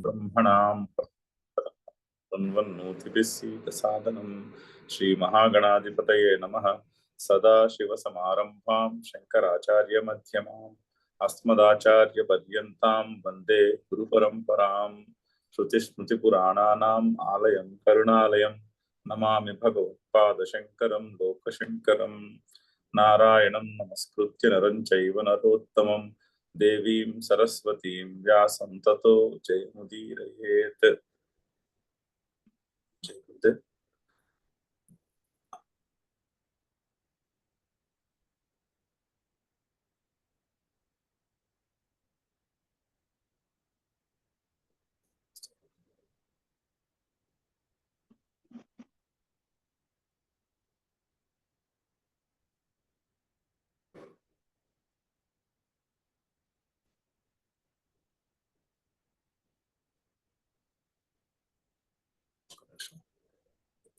ब्रह्मणां तन्वन्नोतिभिस्सीदसादनं श्रीमहागणाधिपतये नमः। सदाशिवसमारम्भां शङ्कराचार्यमध्यमाम् अस्मदाचार्यपर्यन्तां वन्दे गुरुपरम्परां। श्रुतिस्मृतिपुराणानाम् आलयं करुणालयं नमामि भगवत्पादशङ्करं लोकशङ्करं। नारायणं नमस्कृत्य नरं चैव नरोत्तमं देवीं सरस्वतीं व्यासं ततो जयमुदीरयेत्।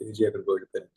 పేజీ ఎక్కడికి వెళ్ళిపోయింది.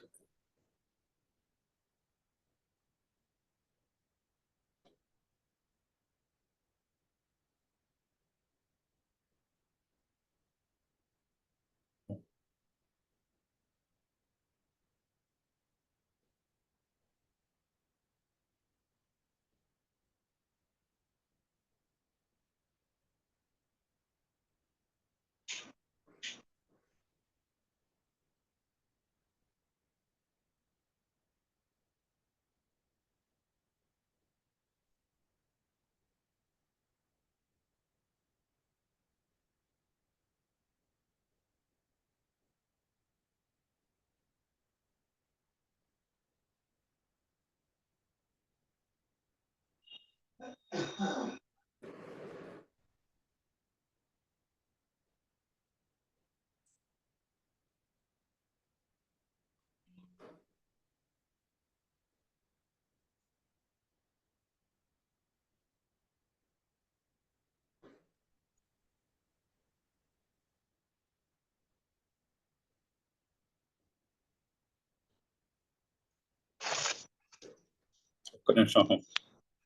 ఒక్క నిమిషం,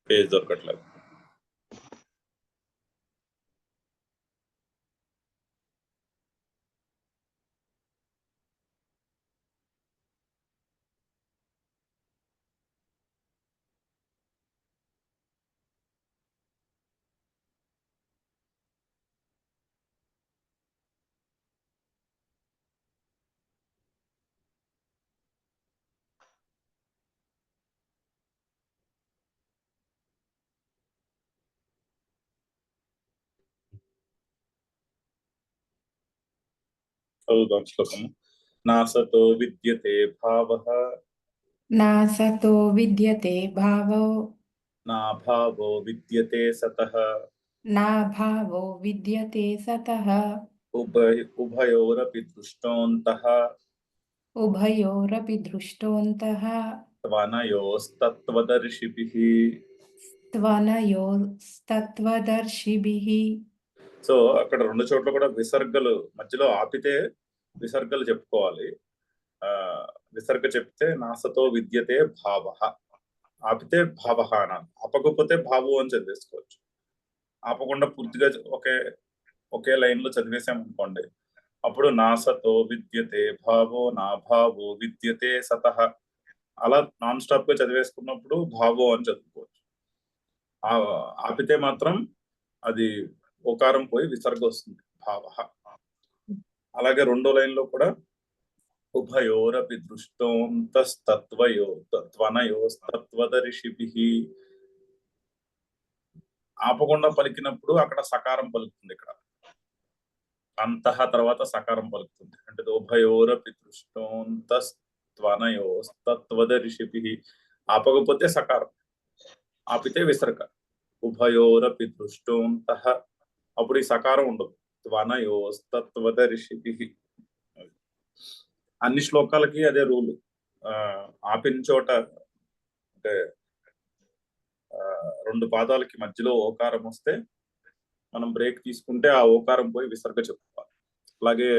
పేజ్ దొరకట్లేదు. చదువుదాం శ్లోకము. నాసతో విద్యతే భావః నాసతో విద్యతే భావో నాభావో విద్యతే సతః నాభావో విద్యతే సతః ఉభయోరపి దృష్టోంతః ఉభయోరపి దృష్టోంతః త్వనయోస్తత్వదర్శిభిః. త్వనయోస్తత్వదర్శిభిః. సో అక్కడ రెండు చోట్ల కూడా విసర్గలు మధ్యలో ఆపితే విసర్గలు చెప్పుకోవాలి. విసర్గ చెప్తే నాసతో విద్యతే భావః, ఆపితే భావః అనాలి. ఆపకపోతే భావు అని చదివేసుకోవచ్చు. ఆపకుండా పూర్తిగా ఒకే లైన్ లో చదివేసామనుకోండి, అప్పుడు నాసతో విద్యతే భావో నా భావో విద్యతే సతః అలా నాన్ స్టాప్ గా చదివేసుకున్నప్పుడు భావో అని చదువుకోవచ్చు. ఆపితే మాత్రం అది ఓకారం పోయి విసర్గ వస్తుంది, భావః. అలాగే రెండో లైన్ లో కూడా ఉభయోరపి దృష్టోంతస్తత్వనయోస్తత్వదర్శిభిః. ఆపకుండా పలికినప్పుడు అక్కడ సకారం పలుకుతుంది, ఇక్కడ అంతః తర్వాత సకారం పలుకుతుంది. అంటే ఉభయోరపి దృష్టోంతస్తత్వనయోస్తత్వదర్శిభిః. ఆపకపోతే సకారం, ఆపితే విసర్గ. ఉభయోరపి దృష్టోంతః, అప్పుడు ఈ సకారం ఉండదు. త్వనయోస్తత్వదర్శిభిః. అన్ని శ్లోకాలకి అదే రూలు. ఆపిన చోట అంటే రెండు పాదాలకి మధ్యలో ఓకారం వస్తే మనం బ్రేక్ తీసుకుంటే ఆ ఓకారం పోయి విసర్గ చెప్పుకోవాలి. అలాగే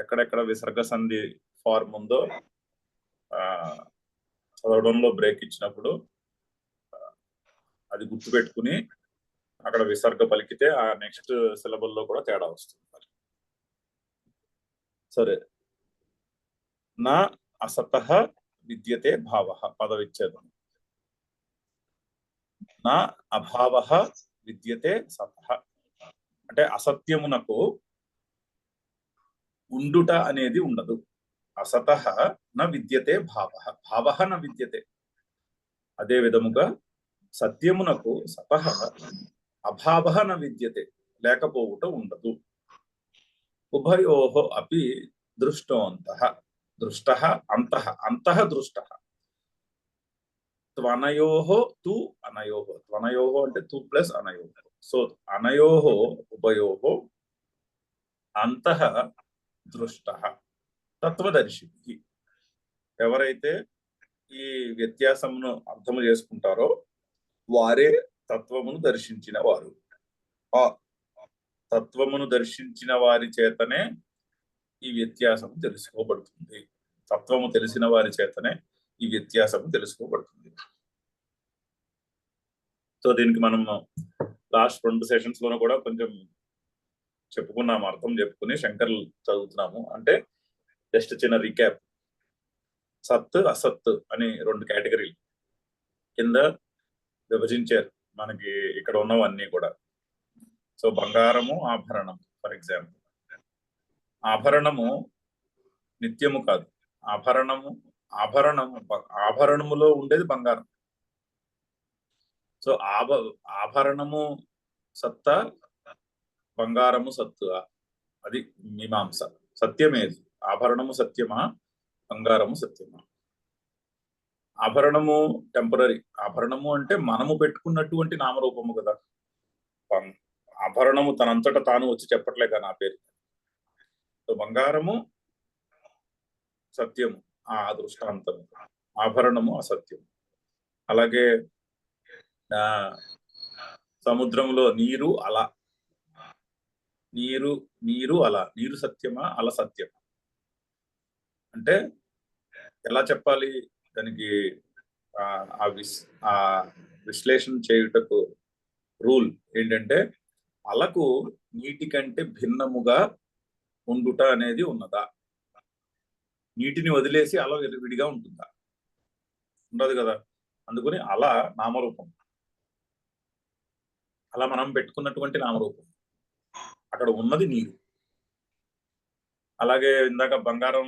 ఎక్కడెక్కడ విసర్గ సంధి ఫార్మ్ ఉందో చదవడంలో బ్రేక్ ఇచ్చినప్పుడు అది గుర్తుపెట్టుకుని అక్కడ విసర్గ పలికితే ఆ నెక్స్ట్ సిలబుల్ లో కూడా తేడా వస్తుంది. సరే, నా అసతః విద్యతే భావః పదవిచ్ఛేదం. నా అభావః విద్యతే సతః అంటే అసత్యమునకు ఉండుట అనేది ఉండదు. అసతః న విద్యతే భావః, భావః న విద్యతే. అదే విధముగా సత్యమునకు సతః అభావః న విద్యతే, లేకపోవుట ఉండదు. ఉభయోః అపి దృష్టోంతః, దృష్టః అంతః, అంతః దృష్టః. త్వనయోః తు అనయోః, త్వనయోః అంటే తు ప్లస్ అనయోః. సో అనయోః ఉభయోః అంతః దృష్టః తత్వదర్శిభిః. ఎవరైతే ఈ వ్యత్యాసమును అర్థము చేసుకుంటారో వారే తత్వమును దర్శించిన వారు. ఆ తత్వమును దర్శించిన వారి చేతనే ఈ వ్యత్యాసము తెలుసుకోబడుతుంది. తత్వము తెలిసిన వారి చేతనే ఈ వ్యత్యాసము తెలుసుకోబడుతుంది. సో దీనికి మనం లాస్ట్ 2 సెషన్స్ లోనూ కూడా కొంచెం చెప్పుకున్నాము, అర్థం చెప్పుకుని శంకర్లు చదువుతున్నాము. అంటే జస్ట్ చిన్న రీక్యాప్. సత్ అసత్ అని 2 కేటగిరీలు కింద విభజించారు మనకి ఇక్కడ ఉన్నవన్నీ కూడా. సో బంగారము, ఆభరణం. ఫర్ ఎగ్జాంపుల్, ఆభరణము నిత్యము కాదు. ఆభరణములో ఉండేది బంగారం. సో ఆభరణము సత్తా, బంగారము సత్తు, అది మీమాంస. సత్యమేది? ఆభరణము సత్యమా, బంగారము సత్యమా? ఆభరణము టెంపరీ. ఆభరణము అంటే మనము పెట్టుకున్నటువంటి నామరూపము కదా. ఆభరణము తనంతట తాను వచ్చి చెప్పట్లేక నా పేరు. సో బంగారము సత్యము, ఆ దృష్టాంతము. ఆభరణము అసత్యము. అలాగే సముద్రంలో నీరు అల, నీరు అల. నీరు సత్యమా, అల సత్యమా? అంటే ఎలా చెప్పాలి దానికి? ఆ విశ్లేషణ చేయుటకు రూల్ ఏంటంటే, అలకు నీటి కంటే భిన్నముగా ఉండుట అనేది ఉన్నదా? నీటిని వదిలేసి అల విడిగా ఉంటుందా? ఉండదు కదా. అందుకని అల నామరూపం. అలా మనం పెట్టుకున్నటువంటి నామరూపం. అక్కడ ఉన్నది నీరు. అలాగే ఇందాక బంగారం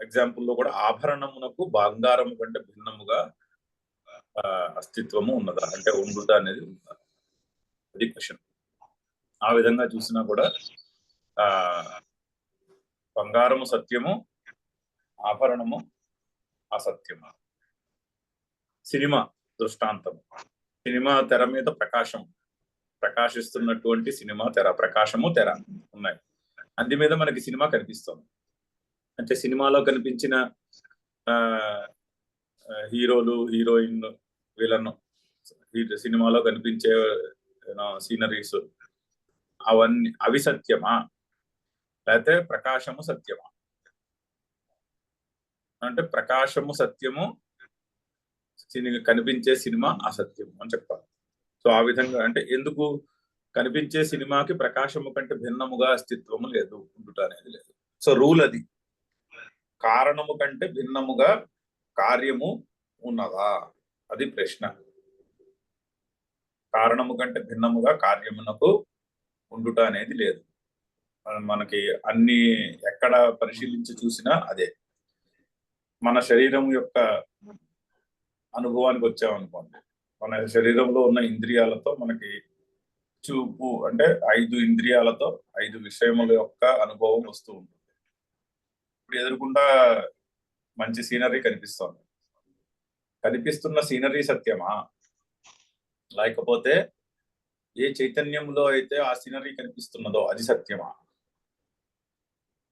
ఎగ్జాంపుల్లో కూడా ఆభరణమునకు బంగారము కంటే భిన్నముగా అస్తిత్వము ఉన్నదా, అంటే ఉండుట అనేది ఉందా? అది క్వశ్చన్. ఆ విధంగా చూసినా కూడా బంగారము సత్యము, ఆభరణము అసత్యము. సినిమా దృష్టాంతం. సినిమా తెర మీద ప్రకాశిస్తున్నటువంటి సినిమా తెర, ప్రకాశము తెర ఉన్నాయి. అందు మీద మనకి సినిమా కనిపిస్తుంది. అంటే సినిమాలో కనిపించిన హీరోలు, హీరోయిన్, విలన్, సినిమాలో కనిపించే సీనరీస్ అవన్నీ అవి సత్యమా, లేకపోతే ప్రకాశము సత్యమా? అంటే ప్రకాశము సత్యము, కనిపించే సినిమా అసత్యము అని చెప్పాలి. సో ఆ విధంగా అంటే ఎందుకు కనిపించే సినిమాకి ప్రకాశము కంటే భిన్నముగా అస్తిత్వము లేదు, ఉండుట అనేది లేదు. సో రూల్ అది. కారణము కంటే భిన్నముగా కార్యము ఉన్నదా? అది ప్రశ్న. కారణము కంటే భిన్నముగా కార్యమునకు ఉండుట అనేది లేదు. మనకి అన్ని ఎక్కడ పరిశీలించి చూసినా అదే. మన శరీరం యొక్క అనుభవానికి వచ్చామనుకోండి, మన శరీరంలో ఉన్న ఇంద్రియాలతో మనకి చూపు అంటే 5 ఇంద్రియాలతో 5 విషయముల యొక్క అనుభవం వస్తూ ఉంటుంది. ఇప్పుడు ఎదురుకుండా మంచి సీనరీ కనిపిస్తోంది. కనిపిస్తున్న సీనరీ సత్యమా, లేకపోతే ఏ చైతన్యంలో అయితే ఆ సీనరీ కనిపిస్తున్నదో అది సత్యమా?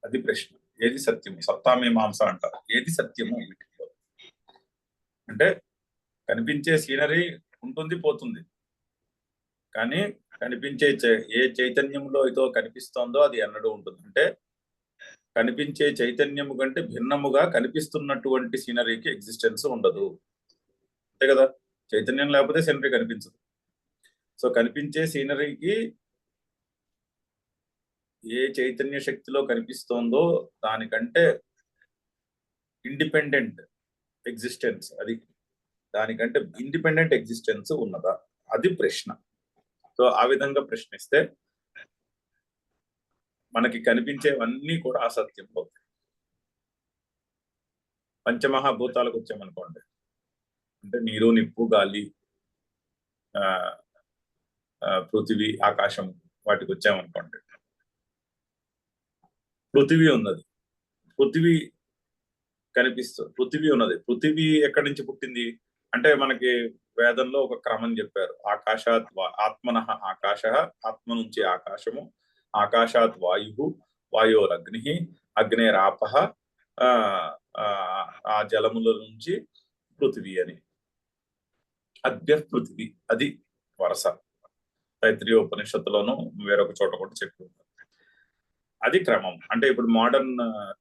అది ప్రశ్న. ఏది సత్యము? సత్తామీమాంస అంటారు. ఏది సత్యము వీటిలో? అంటే కనిపించే సీనరీ ఉంటుంది, పోతుంది. కానీ కనిపించే ఏ చైతన్యంలో అయితే కనిపిస్తోందో అది ఎన్నడూ ఉంటుంది. అంటే కనిపించే చైతన్యము కంటే భిన్నముగా కనిపిస్తున్నటువంటి సీనరీకి ఎగ్జిస్టెన్స్ ఉండదు. అంతే కదా. చైతన్యం లేకపోతే సీనరీ కనిపించదు. సో కనిపించే సీనరీకి ఏ చైతన్య శక్తిలో కనిపిస్తోందో దానికంటే ఇండిపెండెంట్ ఎగ్జిస్టెన్స్ అది, దానికంటే ఇండిపెండెంట్ ఎగ్జిస్టెన్స్ ఉన్నదా, అది ప్రశ్న. సో ఆ విధంగా ప్రశ్నిస్తే మనకి కనిపించేవన్నీ కూడా అసత్యం అవుతాయి. పంచమహాభూతాలకు వచ్చామనుకోండి, అంటే నీరు, నిప్పు, గాలి, పృథివీ, ఆకాశం, వాటికి వచ్చామనుకోండి. పృథివీ ఉన్నది, పృథివీ కనిపిస్తుంది, పృథివీ ఉన్నది. పృథివీ ఎక్కడి నుంచి పుట్టింది అంటే మనకి వేదంలో ఒక క్రమం చెప్పారు. ఆకాశాత్ ఆత్మనః ఆకాశ, ఆత్మ నుంచి ఆకాశము, ఆకాశాత్ వాయు, వాయోరగ్ని, అగ్నేరాపః, ఆ జలముల నుంచి పృథివీ అని. అద్య పృథివీ, అది వరస. తైత్రీయ ఉపనిషత్తులోను వేరొక చోట కూడా చెప్పి ఉన్నారు. అది క్రమం. అంటే ఇప్పుడు మోడర్న్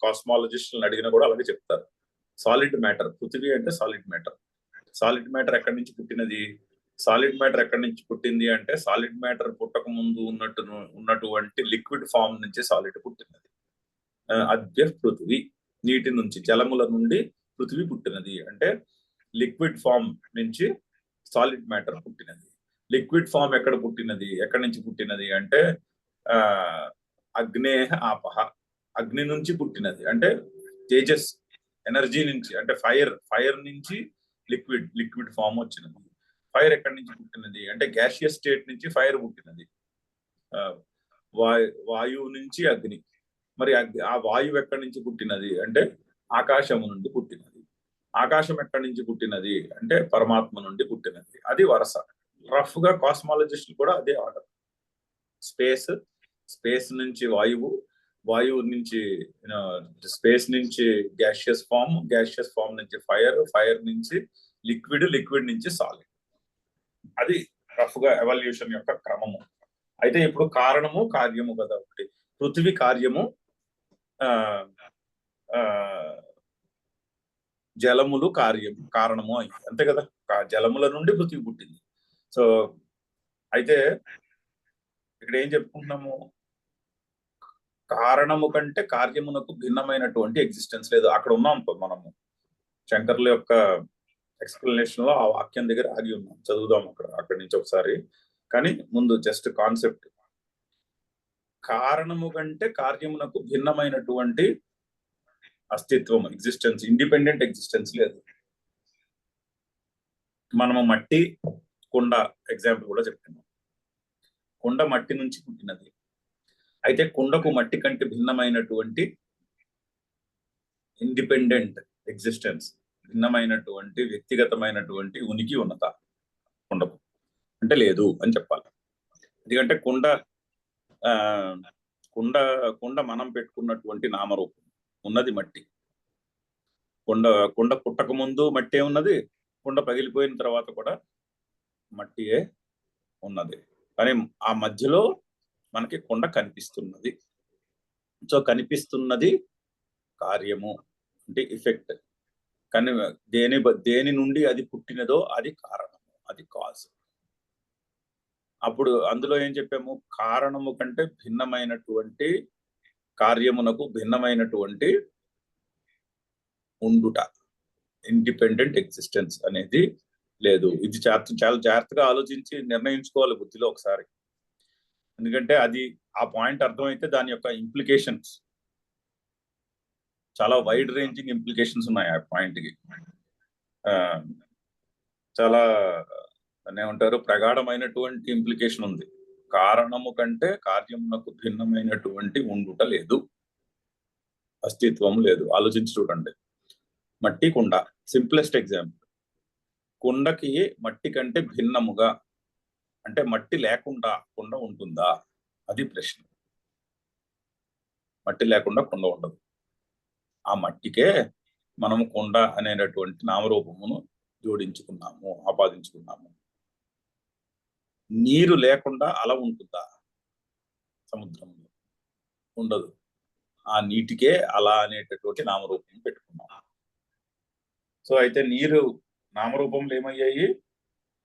కాస్మాలజిస్టులను అడిగినా కూడా అలాగే చెప్తారు. సాలిడ్ మ్యాటర్, పృథివీ అంటే సాలిడ్ మ్యాటర్. సాలిడ్ మ్యాటర్ ఎక్కడి నుంచి పుట్టినది, సాలిడ్ మ్యాటర్ ఎక్కడి నుంచి పుట్టింది అంటే సాలిడ్ మ్యాటర్ పుట్టక ముందు ఉన్నటువంటి లిక్విడ్ ఫామ్ నుంచి సాలిడ్ పుట్టినది. అద్య పృథివీ, నీటి నుంచి, జలముల నుండి పృథివీ పుట్టినది. అంటే లిక్విడ్ ఫామ్ నుంచి సాలిడ్ మ్యాటర్ పుట్టినది. లిక్విడ్ ఫామ్ ఎక్కడ పుట్టినది, ఎక్కడి నుంచి పుట్టినది అంటే అగ్నేహ ఆపహ, అగ్ని నుంచి పుట్టినది. అంటే తేజస్, ఎనర్జీ నుంచి, అంటే ఫైర్ నుంచి లిక్విడ్ ఫామ్ వచ్చినది. ఫైర్ ఎక్కడి నుంచి పుట్టినది అంటే గ్యాషియస్ స్టేట్ నుంచి ఫైర్ పుట్టినది. వాయువు నుంచి అగ్ని. మరి ఆ వాయువు ఎక్కడి నుంచి పుట్టినది అంటే ఆకాశము నుండి పుట్టినది. ఆకాశం ఎక్కడి నుంచి పుట్టినది అంటే పరమాత్మ నుండి పుట్టినది. అది వరుస. రఫ్ గా కాస్మాలజిస్టులు కూడా అదే ఆర్డర్. స్పేస్ నుంచి వాయువు నుంచి స్పేస్ నుంచి గ్యాషియస్ ఫామ్ నుంచి ఫైర్ నుంచి లిక్విడ్ నుంచి సాలిడ్. అది రఫ్ గా ఎవల్యూషన్ యొక్క క్రమము. అయితే ఇప్పుడు కారణము కార్యము కదా ఒకటి. పృథివీ కార్యము, జలములు కారణము అయ్యి, అంతే కదా. జలముల నుండి పృథివీ పుట్టింది. సో అయితే ఇక్కడ ఏం చెప్పుకుంటున్నాము, కారణము కంటే కార్యమునకు భిన్నమైనటువంటి ఎగ్జిస్టెన్స్ లేదు. అక్కడ ఉన్నాం మనము శంకర్ల యొక్క ఎక్స్ప్లెనేషన్ లో ఆ వాక్యం దగ్గర ఆగి ఉన్నాం. చదువుదాం అక్కడి నుంచి ఒకసారి. కానీ ముందు జస్ట్ కాన్సెప్ట్, కారణము కంటే కార్యమునకు భిన్నమైనటువంటి అస్తిత్వం, ఎగ్జిస్టెన్స్, ఇండిపెండెంట్ ఎగ్జిస్టెన్స్ లేదు. మనము మట్టి, కుండ ఎగ్జాంపుల్ కూడా చెప్తున్నాం. కుండ మట్టి నుంచి పుట్టినది. అయితే కుండకు మట్టి కంటే భిన్నమైనటువంటి ఇండిపెండెంట్ ఎగ్జిస్టెన్స్, భిన్నమైనటువంటి వ్యక్తిగతమైనటువంటి ఉనికి ఉన్నత కుండకు అంటే లేదు అని చెప్పాలి. ఎందుకంటే కుండ మనం పెట్టుకున్నటువంటి నామరూపం ఉన్నది మట్టి. కుండ పుట్టక ముందు మట్టే ఉన్నది, కుండ పగిలిపోయిన తర్వాత కూడా మట్టియే ఉన్నది. కానీ ఆ మధ్యలో మనకి కుండ కనిపిస్తున్నది. సో కనిపిస్తున్నది కార్యము అంటే ఎఫెక్ట్. కానీ దేని నుండి అది పుట్టినదో అది కారణము, అది కాజ్. అప్పుడు అందులో ఏం చెప్పాము, కారణము కంటే భిన్నమైనటువంటి, కార్యమునకు భిన్నమైనటువంటి ఉండుట, ఇండిపెండెంట్ ఎగ్జిస్టెన్స్ అనేది లేదు. ఇది చాలా జాగ్రత్తగా ఆలోచించి నిర్ణయించుకోవాలి బుద్ధిలో ఒకసారి. ఎందుకంటే అది ఆ పాయింట్ అర్థమైతే దాని యొక్క ఇంప్లికేషన్స్ చాలా వైడ్ రేంజింగ్ ఇంప్లికేషన్స్ ఉన్నాయి ఆ పాయింట్కి. చాలా ఏమంటారు, ప్రగాఢమైనటువంటి ఇంప్లికేషన్ ఉంది. కారణము కంటే కార్యమునకు భిన్నమైనటువంటి ఉండుట లేదు, అస్తిత్వం లేదు. ఆలోచించి చూడండి. మట్టి, కుండ, సింప్లెస్ట్ ఎగ్జాంపుల్. కుండకి మట్టి కంటే భిన్నముగా అంటే మట్టి లేకుండా కుండ ఉంటుందా, అది ప్రశ్న. మట్టి లేకుండా కుండ ఉండదు. ఆ మట్టికే మనము కుండ అనేటటువంటి నామరూపమును జోడించుకున్నాము, ఆపాదించుకున్నాము. నీరు లేకుండా అల ఉంటుందా సముద్రంలో? ఉండదు. ఆ నీటికే అల అనేటటువంటి నామరూపం పెట్టుకున్నాం. సో అయితే నీరు నామరూపములు ఏమయ్యాయి?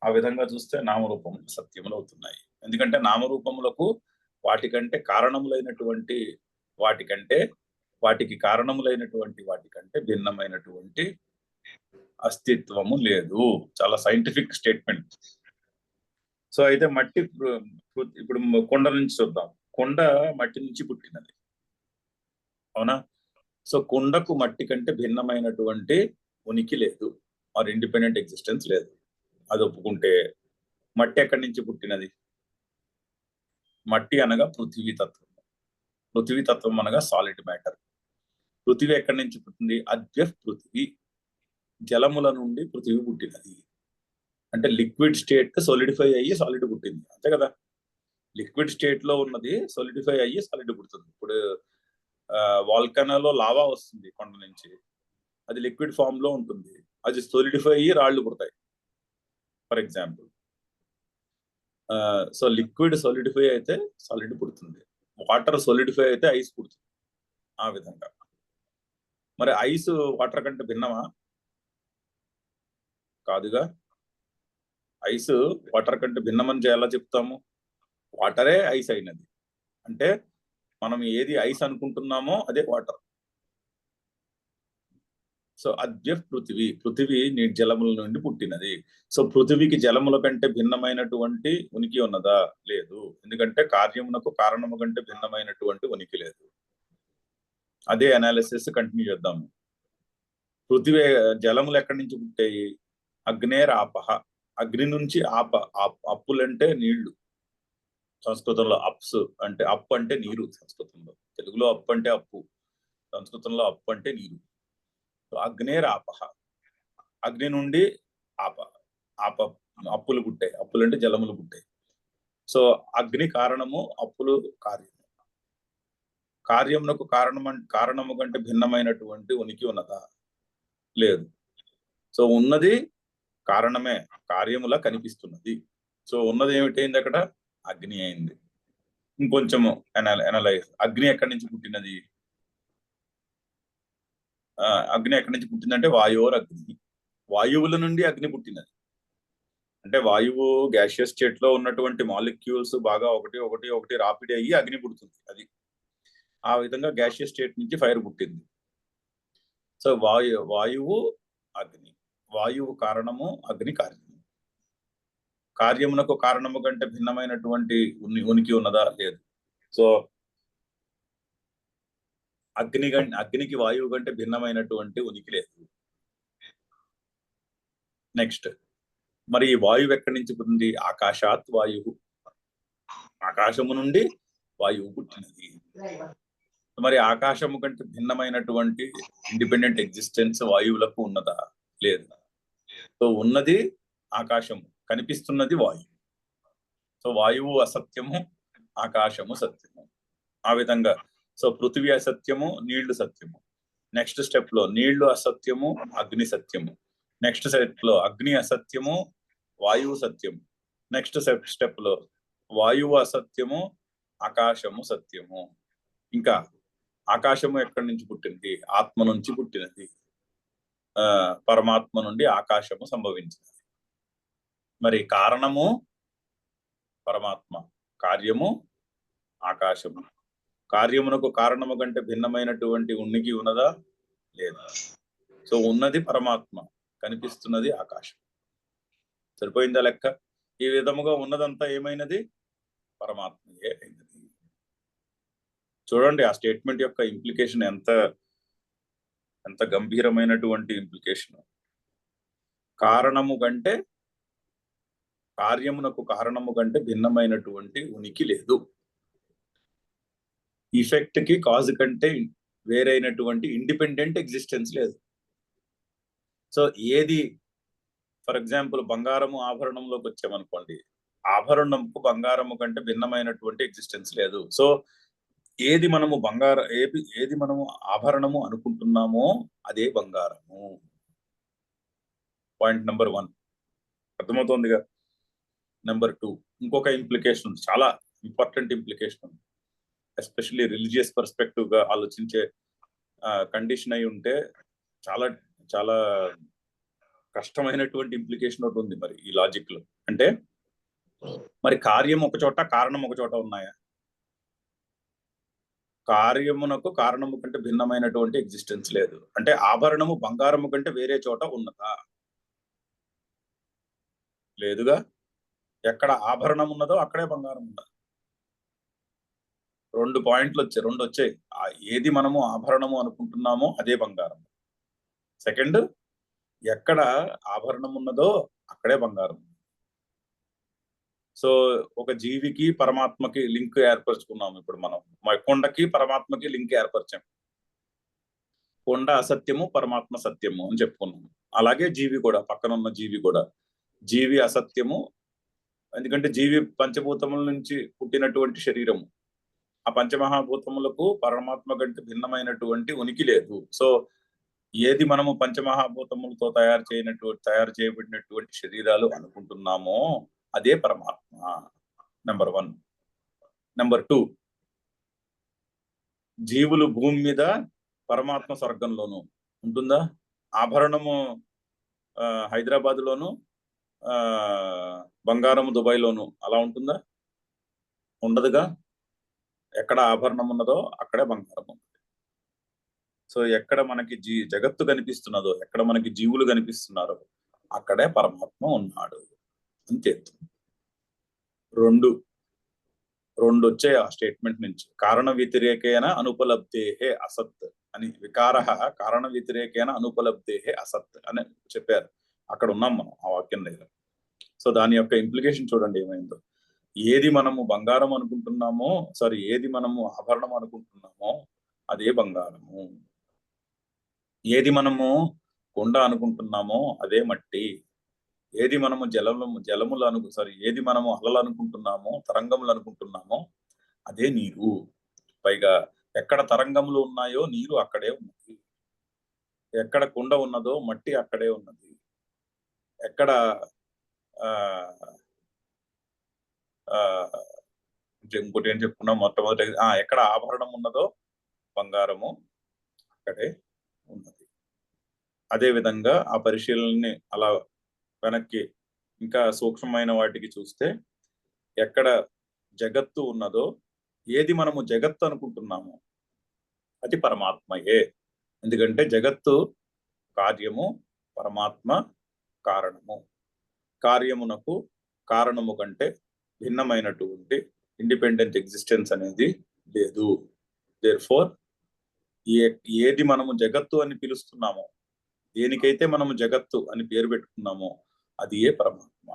ఆ విధంగా చూస్తే నామరూపములు సత్యములు అవుతున్నాయి. ఎందుకంటే నామరూపములకు వాటికంటే వాటికంటే భిన్నమైనటువంటి అస్తిత్వము లేదు. చాలా సైంటిఫిక్ స్టేట్మెంట్. సో అయితే మట్టి ఇప్పుడు కొండ నుంచి చూద్దాం. కొండ మట్టి నుంచి పుట్టినది, అవునా? సో కొండకు మట్టి కంటే భిన్నమైనటువంటి ఉనికి లేదు, ఆర్ ఇండిపెండెంట్ ఎగ్జిస్టెన్స్ లేదు. అది ఒప్పుకుంటే మట్టి ఎక్కడి నుంచి పుట్టినది? మట్టి అనగా పృథివీ తత్వం. పృథివీ తత్వం అనగా సాలిడ్ మ్యాటర్. పృథివీ ఎక్కడి నుంచి పుట్టింది? అద్య పృథివీ, జలముల నుండి పృథివీ పుట్టినది. అంటే లిక్విడ్ స్టేట్ సోలిడిఫై అయ్యి సాలిడ్ పుట్టింది, అంతే కదా? లిక్విడ్ స్టేట్ లో ఉన్నది సోలిడిఫై అయ్యి సాలిడ్ పుడుతుంది. ఇప్పుడు వాల్కనోలో లావా వస్తుంది కొండ నుంచి, అది లిక్విడ్ ఫామ్ లో ఉంటుంది, అది సోలిడిఫై అయ్యి రాళ్లు పుడతాయి ఫర్ ఎగ్జాంపుల్. సో లిక్విడ్ సోలిడిఫై అయితే సాలిడ్ పుడుతుంది, వాటర్ సోలిడిఫై అయితే ఐస్ పుడుతుంది. ఆ విధంగా మరి ఐస్ వాటర్ కంటే భిన్నమా? కాదుగా. ఐస్ వాటర్ కంటే భిన్నమని ఎలా చెప్తాము? వాటరే ఐస్ అయినది అంటే మనం ఏది ఐస్ అనుకుంటున్నామో అదే వాటర్. సో అద్య పృథివీ, పృథివీ నీటి జలముల నుండి పుట్టినది. సో పృథివీకి జలముల కంటే భిన్నమైనటువంటి ఉనికి ఉన్నదా? లేదు. ఎందుకంటే కార్యమునకు కారణము కంటే భిన్నమైనటువంటి ఉనికి లేదు. అదే అనాలిసిస్ కంటిన్యూ చేద్దాము. పృథివీ జలములు ఎక్కడి నుంచి పుట్టాయి? అగ్నేరాపహ, అగ్ని నుంచి అప్పులంటే నీళ్లు. సంస్కృతంలో అప్స్ అంటే అప్పు అంటే నీరు. సంస్కృతంలో, తెలుగులో అప్పు అంటే అప్పు, సంస్కృతంలో అప్పు అంటే నీరు. అగ్నేరాపహ, అగ్ని నుండి అప్పులు పుట్టాయి. అప్పులు అంటే జలములు పుట్టాయి. సో అగ్ని కారణము, అప్పులు కార్యము. కార్యమునకు కారణము కంటే భిన్నమైనటువంటి ఉనికి ఉన్నదా? లేదు. సో ఉన్నది కారణమే, కార్యములా కనిపిస్తున్నది. సో ఉన్నది ఏమిటైంది అక్కడ? అగ్ని అయింది. ఇంకొంచెము అనలైజ్. అగ్ని ఎక్కడి నుంచి పుట్టినది? అగ్ని ఎక్కడి నుంచి పుట్టిందంటే వాయువుర్ అగ్ని, వాయువుల నుండి అగ్ని పుట్టినది. అంటే వాయువు గ్యాషియస్ స్టేట్ లో ఉన్నటువంటి మాలిక్యూల్స్ బాగా ఒకటి రాపిడ్ అయ్యి అగ్ని పుడుతుంది. అది ఆ విధంగా గ్యాషియస్ స్టేట్ నుంచి ఫైర్ పుట్టింది. సో వాయువు అగ్ని, వాయువు కారణము, అగ్ని కార్యము. కార్యమునకు కారణము కంటే భిన్నమైనటువంటి ఉనికి ఉన్నదా? లేదు. సో అగ్నికి వాయువు కంటే భిన్నమైనటువంటి ఉనికి లేదు. నెక్స్ట్, మరి ఈ వాయువు ఎక్కడి నుంచి పుట్టింది? ఆకాశాత్ వాయువు, ఆకాశము నుండి వాయువు పుట్టినది. మరి ఆకాశము కంటే భిన్నమైనటువంటి ఇండిపెండెంట్ ఎగ్జిస్టెన్స్ వాయువులకు ఉన్నదా? లేదు. సో ఉన్నది ఆకాశము, కనిపిస్తున్నది వాయువు. సో వాయువు అసత్యము, ఆకాశము సత్యము. ఆ విధంగా సో పృథివీ అసత్యము, నీళ్లు సత్యము. నెక్స్ట్ స్టెప్ లో నీళ్లు అసత్యము, అగ్ని సత్యము. నెక్స్ట్ స్టెప్ లో అగ్ని అసత్యము, వాయువు సత్యము. నెక్స్ట్ స్టెప్ లో వాయువు అసత్యము, ఆకాశము సత్యము. ఇంకా ఆకాశము ఎక్కడి నుంచి పుట్టింది? ఆత్మ నుంచి పుట్టినది. పరమాత్మ నుండి ఆకాశము సంభవించినది. మరి కారణము పరమాత్మ, కార్యము ఆకాశము. కార్యమునకు కారణము కంటే భిన్నమైనటువంటి ఉనికి ఉన్నదా? లేదు. సో ఉన్నది పరమాత్మ, కనిపిస్తున్నది ఆకాశం. సరిపోయిందా లెక్క? ఈ విధముగా ఉన్నదంతా ఏమైనది? పరమాత్మయే అయినది. చూడండి ఆ స్టేట్మెంట్ యొక్క ఇంప్లికేషన్ ఎంత గంభీరమైనటువంటి ఇంప్లికేషన్. కార్యమునకు కారణము కంటే భిన్నమైనటువంటి ఉనికి లేదు. ఇఫెక్ట్ కి కాజ్ కంటే వేరైనటువంటి ఇండిపెండెంట్ ఎగ్జిస్టెన్స్ లేదు. సో ఏది, ఫర్ ఎగ్జాంపుల్ బంగారము ఆభరణంలోకి వచ్చామనుకోండి, ఆభరణంకు బంగారము కంటే భిన్నమైనటువంటి ఎగ్జిస్టెన్స్ లేదు. సో ఏది మనము ఏది మనము ఆభరణము అనుకుంటున్నామో అదే బంగారము. Point number 1 అర్థమవుతోందిగా. నెంబర్ 2 ఇంకొక ఇంప్లికేషన్ ఉంది, చాలా ఇంపార్టెంట్ ఇంప్లికేషన్ ఉంది. ఎస్పెషల్లీ రిలీజియస్ పర్స్పెక్టివ్ గా ఆలోచించే కండిషన్ అయి ఉంటే చాలా చాలా కష్టమైనటువంటి ఇంప్లికేషన్ ఒకటి ఉంది మరి ఈ లాజిక్ లో. అంటే మరి కార్యం ఒక చోట, కారణం ఒక చోట ఉన్నాయా? కార్యమునకు కారణము కంటే భిన్నమైనటువంటి ఎగ్జిస్టెన్స్ లేదు. అంటే ఆభరణము బంగారము కంటే వేరే చోట ఉన్నదా? లేదుగా. ఎక్కడ ఆభరణం ఉన్నదో అక్కడే బంగారం ఉన్నది. 2 పాయింట్లు వచ్చాయి, 2 వచ్చాయి. ఏది మనము ఆభరణము అనుకుంటున్నామో అదే బంగారం. సెకండ్, ఎక్కడ ఆభరణం ఉన్నదో అక్కడే బంగారం. సో ఒక జీవికి పరమాత్మకి లింక్ ఏర్పరచుకున్నాం. ఇప్పుడు మనం కొండకి పరమాత్మకి లింక్ ఏర్పరిచాం. కొండ అసత్యము, పరమాత్మ సత్యము అని చెప్పుకున్నాము. అలాగే జీవి కూడా, పక్కన ఉన్న జీవి కూడా. జీవి అసత్యము, ఎందుకంటే జీవి పంచభూతముల నుంచి పుట్టినటువంటి శరీరము. ఆ పంచమహాభూతములకు పరమాత్మ కంటే భిన్నమైనటువంటి ఉనికి లేదు. సో ఏది మనము పంచమహాభూతములతో తయారు చేయబడినటువంటి శరీరాలు అనుకుంటున్నామో అదే పరమాత్మ. నెంబర్ 1. నెంబర్ 2, జీవులు భూమి మీద, పరమాత్మ స్వర్గంలోను ఉంటుందా? ఆభరణము హైదరాబాద్ లోను, బంగారము దుబాయ్లోను అలా ఉంటుందా? ఉండదుగా. ఎక్కడ ఆభరణం ఉన్నదో అక్కడే బంగారం ఉంది. సో ఎక్కడ మనకి జగత్తు కనిపిస్తున్నదో, ఎక్కడ మనకి జీవులు కనిపిస్తున్నారో అక్కడే పరమాత్మ ఉన్నాడు అంతే. 2 వచ్చాయి ఆ స్టేట్మెంట్ నుంచి. కారణ వ్యతిరేకేన అనుపలబ్ధేహే అసత్ అని. వికార కారణ వ్యతిరేకేన అనుపలబ్ధేహే అసత్ అని చెప్పారు. అక్కడ ఉన్నాం మనం ఆ వాక్యం దగ్గర. సో దాని యొక్క ఇంప్లికేషన్ చూడండి ఏమైందో. ఏది మనము బంగారం అనుకుంటున్నామో, ఏది మనము ఆభరణం అనుకుంటున్నామో అదే బంగారము. ఏది మనము కొండ అనుకుంటున్నామో అదే మట్టి. ఏది మనము ఏది మనము అలలు అనుకుంటున్నామో, తరంగములు అనుకుంటున్నామో అదే నీరు. పైగా ఎక్కడ తరంగములు ఉన్నాయో నీరు అక్కడే ఉన్నది. ఎక్కడ కొండ ఉన్నదో మట్టి అక్కడే ఉన్నది. ఎక్కడ ఇంకోటి ఏం చెప్పుకున్నాం మొట్టమొదటి, ఎక్కడ ఆభరణం ఉన్నదో బంగారము అక్కడే ఉన్నది. అదే విధంగా ఆ పరిశీలనని అలా వెనక్కి ఇంకా సూక్ష్మమైన వాటికి చూస్తే, ఎక్కడ జగత్తు ఉన్నదో, ఏది మనము జగత్తు అనుకుంటున్నామో అది పరమాత్మయే. ఎందుకంటే జగత్తు కార్యము, పరమాత్మ కారణము. కార్యమునకు కారణము కంటే భిన్నమైనటువంటి ఇండిపెండెంట్ ఎగ్జిస్టెన్స్ అనేది లేదు. దేర్ఫోర్ ఏది మనము జగత్తు అని పిలుస్తున్నామో, దేనికైతే మనము జగత్తు అని పేరు పెట్టుకున్నామో అది ఏ పరమాత్మ.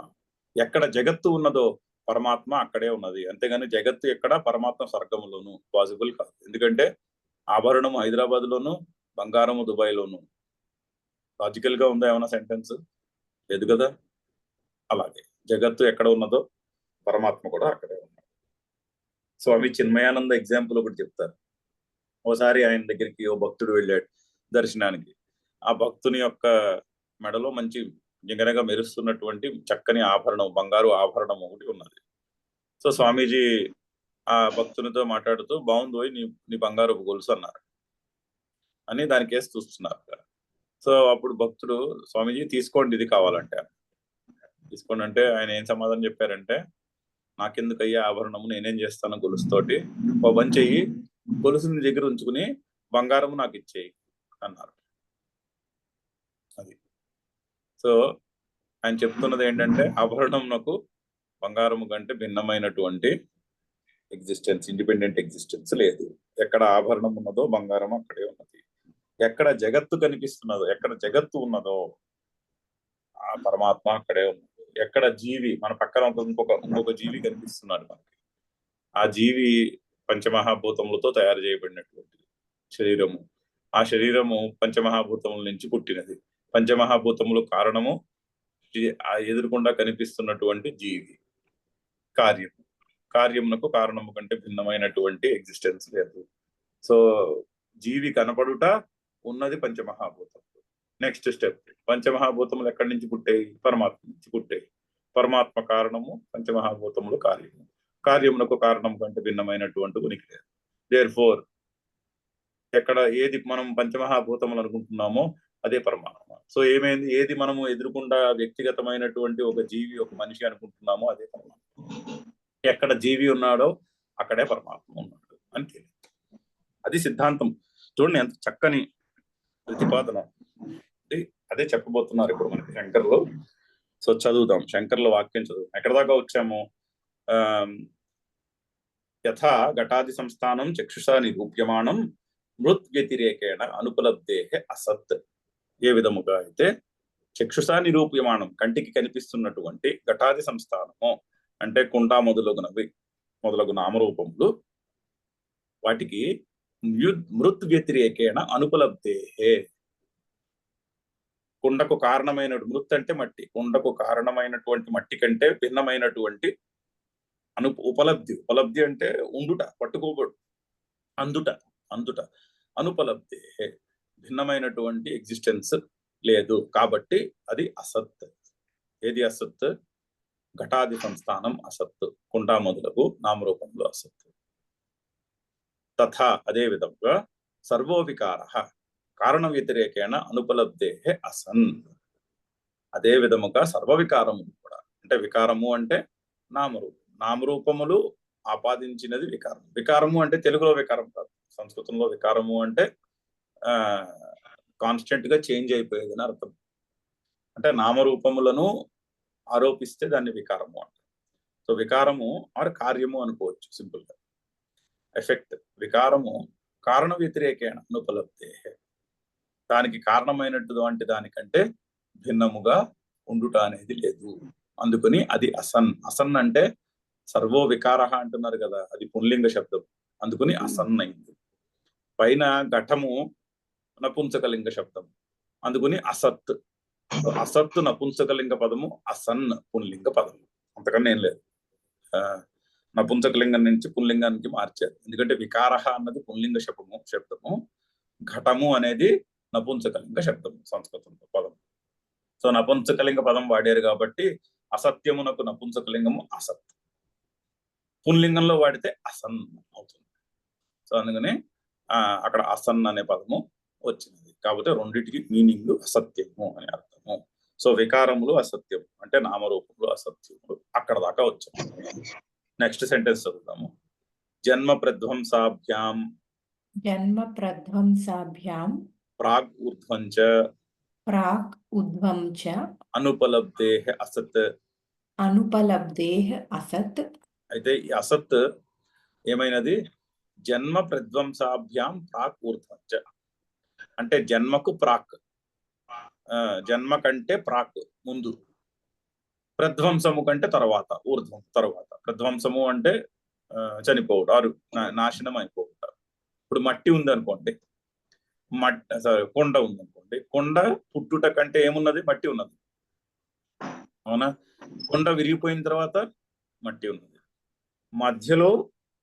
ఎక్కడ జగత్తు ఉన్నదో పరమాత్మ అక్కడే ఉన్నది. అంతేగాని జగత్తు ఎక్కడ, పరమాత్మ స్వర్గములోను పాసిబుల్ కాదు. ఎందుకంటే ఆభరణము హైదరాబాద్ లోను, బంగారము దుబాయ్ లోను. లాజికల్ గా ఉందా ఏమైనా సెంటెన్స్? లేదు కదా. అలాగే జగత్తు ఎక్కడ ఉన్నదో పరమాత్మ కూడా అక్కడే ఉన్నాడు. స్వామి చిన్మయానంద ఎగ్జాంపుల్ ఒకటి చెప్తారు. ఓసారి ఆయన దగ్గరికి ఓ భక్తుడు వెళ్ళాడు దర్శనానికి. ఆ భక్తుని యొక్క మెడలో మంచి జిగరగా మెరుస్తున్నటువంటి చక్కని ఆభరణం, బంగారు ఆభరణం ఒకటి ఉన్నది. సో స్వామీజీ ఆ భక్తునితో మాట్లాడుతూ, బాగుంది పోయి నీ బంగారు గొలుసు అన్నారు అని దాని కేసు చూస్తున్నారు. సో అప్పుడు భక్తుడు, స్వామీజీ తీసుకోండి ఇది కావాలంటే. తీసుకోండి అంటే ఆయన ఏం సమాధానం చెప్పారంటే, నాకెందుకు అయ్యే ఆభరణము, నేనేం చేస్తాను గొలుసుతోటి, ఓ పని చెయ్యి, గొలుసుని దగ్గర ఉంచుకుని బంగారము నాకు ఇచ్చేయి అన్నారు. అది. సో ఆయన చెప్తున్నది ఏంటంటే, ఆభరణంకు బంగారము కంటే భిన్నమైనటువంటి ఎగ్జిస్టెన్స్, ఇండిపెండెంట్ ఎగ్జిస్టెన్స్ లేదు. ఎక్కడ ఆభరణం ఉన్నదో బంగారం అక్కడే ఉన్నది. ఎక్కడ జగత్తు కనిపిస్తున్నదో, ఎక్కడ జగత్తు ఉన్నదో ఆ పరమాత్మ అక్కడే ఉన్నది. ఎక్కడ జీవి, మన పక్కన ఇంకొక జీవి కనిపిస్తున్నాడు మనకి. ఆ జీవి పంచమహాభూతములతో తయారు చేయబడినటువంటి శరీరము. ఆ శరీరము పంచమహాభూతముల నుంచి పుట్టినది. పంచమహాభూతములు కారణము, ఎదురుకుండా కనిపిస్తున్నటువంటి జీవి కార్యము. కార్యమునకు కారణము కంటే భిన్నమైనటువంటి ఎగ్జిస్టెన్స్ లేదు. సో జీవి కనపడుట ఉన్నది పంచమహాభూతములు. నెక్స్ట్ స్టెప్, పంచమహాభూతములు ఎక్కడి నుంచి పుట్టాయి? పరమాత్మ నుంచి పుట్టాయి. పరమాత్మ కారణము, పంచమహాభూతములు కార్యము. కార్యమునకు కారణం కంటే భిన్నమైనటువంటి ఉనికి లేదు. దేర్ఫోర్ ఎక్కడ ఏది మనం పంచమహాభూతములు అనుకుంటున్నామో అదే పరమాత్మ. సో ఏమైంది? ఏది మనము ఎదురుకుండా వ్యక్తిగతమైనటువంటి ఒక జీవి, ఒక మనిషి అనుకుంటున్నామో అదే పరమాత్మ. ఎక్కడ జీవి ఉన్నాడో అక్కడే పరమాత్మ ఉన్నాడు అంతే. అది సిద్ధాంతం. చూడండి ఎంత చక్కని ప్రతిపాదన. అదే చెప్పబోతున్నారు ఇప్పుడు మనకి శంకర్లు. సో చదువుదాం, శంకర్ల వాక్యం చదువు. ఎక్కడ దాకా వచ్చాము? ఆ యథా ఘటాది సంస్థానం చక్షుషా నిరూప్యమానం మృత్ వ్యతిరేకేణ అనుపలబ్ధే అసత్. ఏ విధముగా అయితే చక్షుషా నిరూప్యమానం కంటికి కనిపిస్తున్నటువంటి ఘటాది సంస్థానము అంటే కుండ మొదలగు నామరూపములు, వాటికి మృత్ వ్యతిరేకేణ అనుపలబ్ధే. కుండకు కారణమైన మృత్ అంటే మట్టి, కుండకు కారణమైనటువంటి మట్టి కంటే భిన్నమైనటువంటి ఉపలబ్ధి అంటే ఉండుట, పట్టుకోబడు, అందుట అనుపలబ్ధి, భిన్నమైనటువంటి ఎగ్జిస్టెన్స్ లేదు. కాబట్టి అది అసత్. ఏది అసత్? ఘటాది సంస్థానం అసత్, కుండ మొదలగు నామరూపంలో అసత్. తథా అదే విధంగా సర్వో వికార కారణ వ్యతిరేకేణ అనుపలబ్ధే అసన్. అదే విధముగా సర్వ వికారములు కూడా, అంటే వికారము అంటే నామరూపములు ఆపాదించినది వికారం. వికారము అంటే తెలుగులో వికారం కాదు, సంస్కృతంలో వికారము అంటే కాన్స్టెంట్ గా చేంజ్ అయిపోయేది అని అర్థం. అంటే నామరూపములను ఆరోపిస్తే దాన్ని వికారము అంటారు. సో వికారము ఆర్ కార్యము అనుకోవచ్చు సింపుల్ గా. ఎఫెక్ట్ వికారము కారణ వ్యతిరేకేణ అనుపలబ్ధే, దానికి కారణమైనటువంటి దానికంటే భిన్నముగా ఉండుట అనేది లేదు. అందుకని అది అసన్. అసన్ అంటే సర్వో వికార అంటున్నారు కదా, అది పుంలింగ శబ్దం, అందుకని అసన్ అయింది. పైన ఘటము నపుంసకలింగ శబ్దం, అందుకని అసత్. అసత్ నపుంసకలింగ పదము, అసన్ పుంలింగ పదము, అంతకన్నా ఏం లేదు. నపుంసకలింగం నుంచి పుంలింగానికి మార్చారు, ఎందుకంటే వికార అన్నది పుంలింగ శబ్దము, ఘటము అనేది నపుంసకలింగ శబ్దము సంస్కృతంలో పదం. సో నపుంసకలింగ పదం వాడారు కాబట్టి అసత్యమునకు నపుంసకలింగము అసత్, పుంలింగంలో వాడితే అసన్ అవుతుంది. సో అందుకని అక్కడ అసన్ అనే పదము వచ్చినది. కాకపోతే రెండింటికి మీనింగ్ అసత్యము అని అర్థము. సో వికారములు అసత్యం అంటే నామరూపములు అసత్యములు. అక్కడ దాకా వచ్చాము. నెక్స్ట్ సెంటెన్స్ చదువుతాము. జన్మ ప్రధ్వంసాభ్యాం ప్రాగ్ ఊర్ధ్వం చ అనుపలబ్ధేః అసత్. అయితే ఈ అసత్ ఏమైనది? జన్మ ప్రధ్వంసాభ్యాం ప్రాక్ ఊర్ధ్వం చ అంటే జన్మకు ప్రాక్, జన్మ కంటే ప్రాక్ ముందు, ప్రధ్వంసము కంటే తర్వాత, ఊర్ధ్వం తర్వాత. ప్రధ్వంసము అంటే చనిపోవడం, ఆరు నాశనం అయిపోవట. ఇప్పుడు మట్టి ఉందనుకోండి, కొండ ఉందనుకోండి, కొండ పుట్టుట కంటే ఏమున్నది? మట్టి ఉన్నది, అవునా? కొండ విరిగిపోయిన తర్వాత మట్టి ఉన్నది, మధ్యలో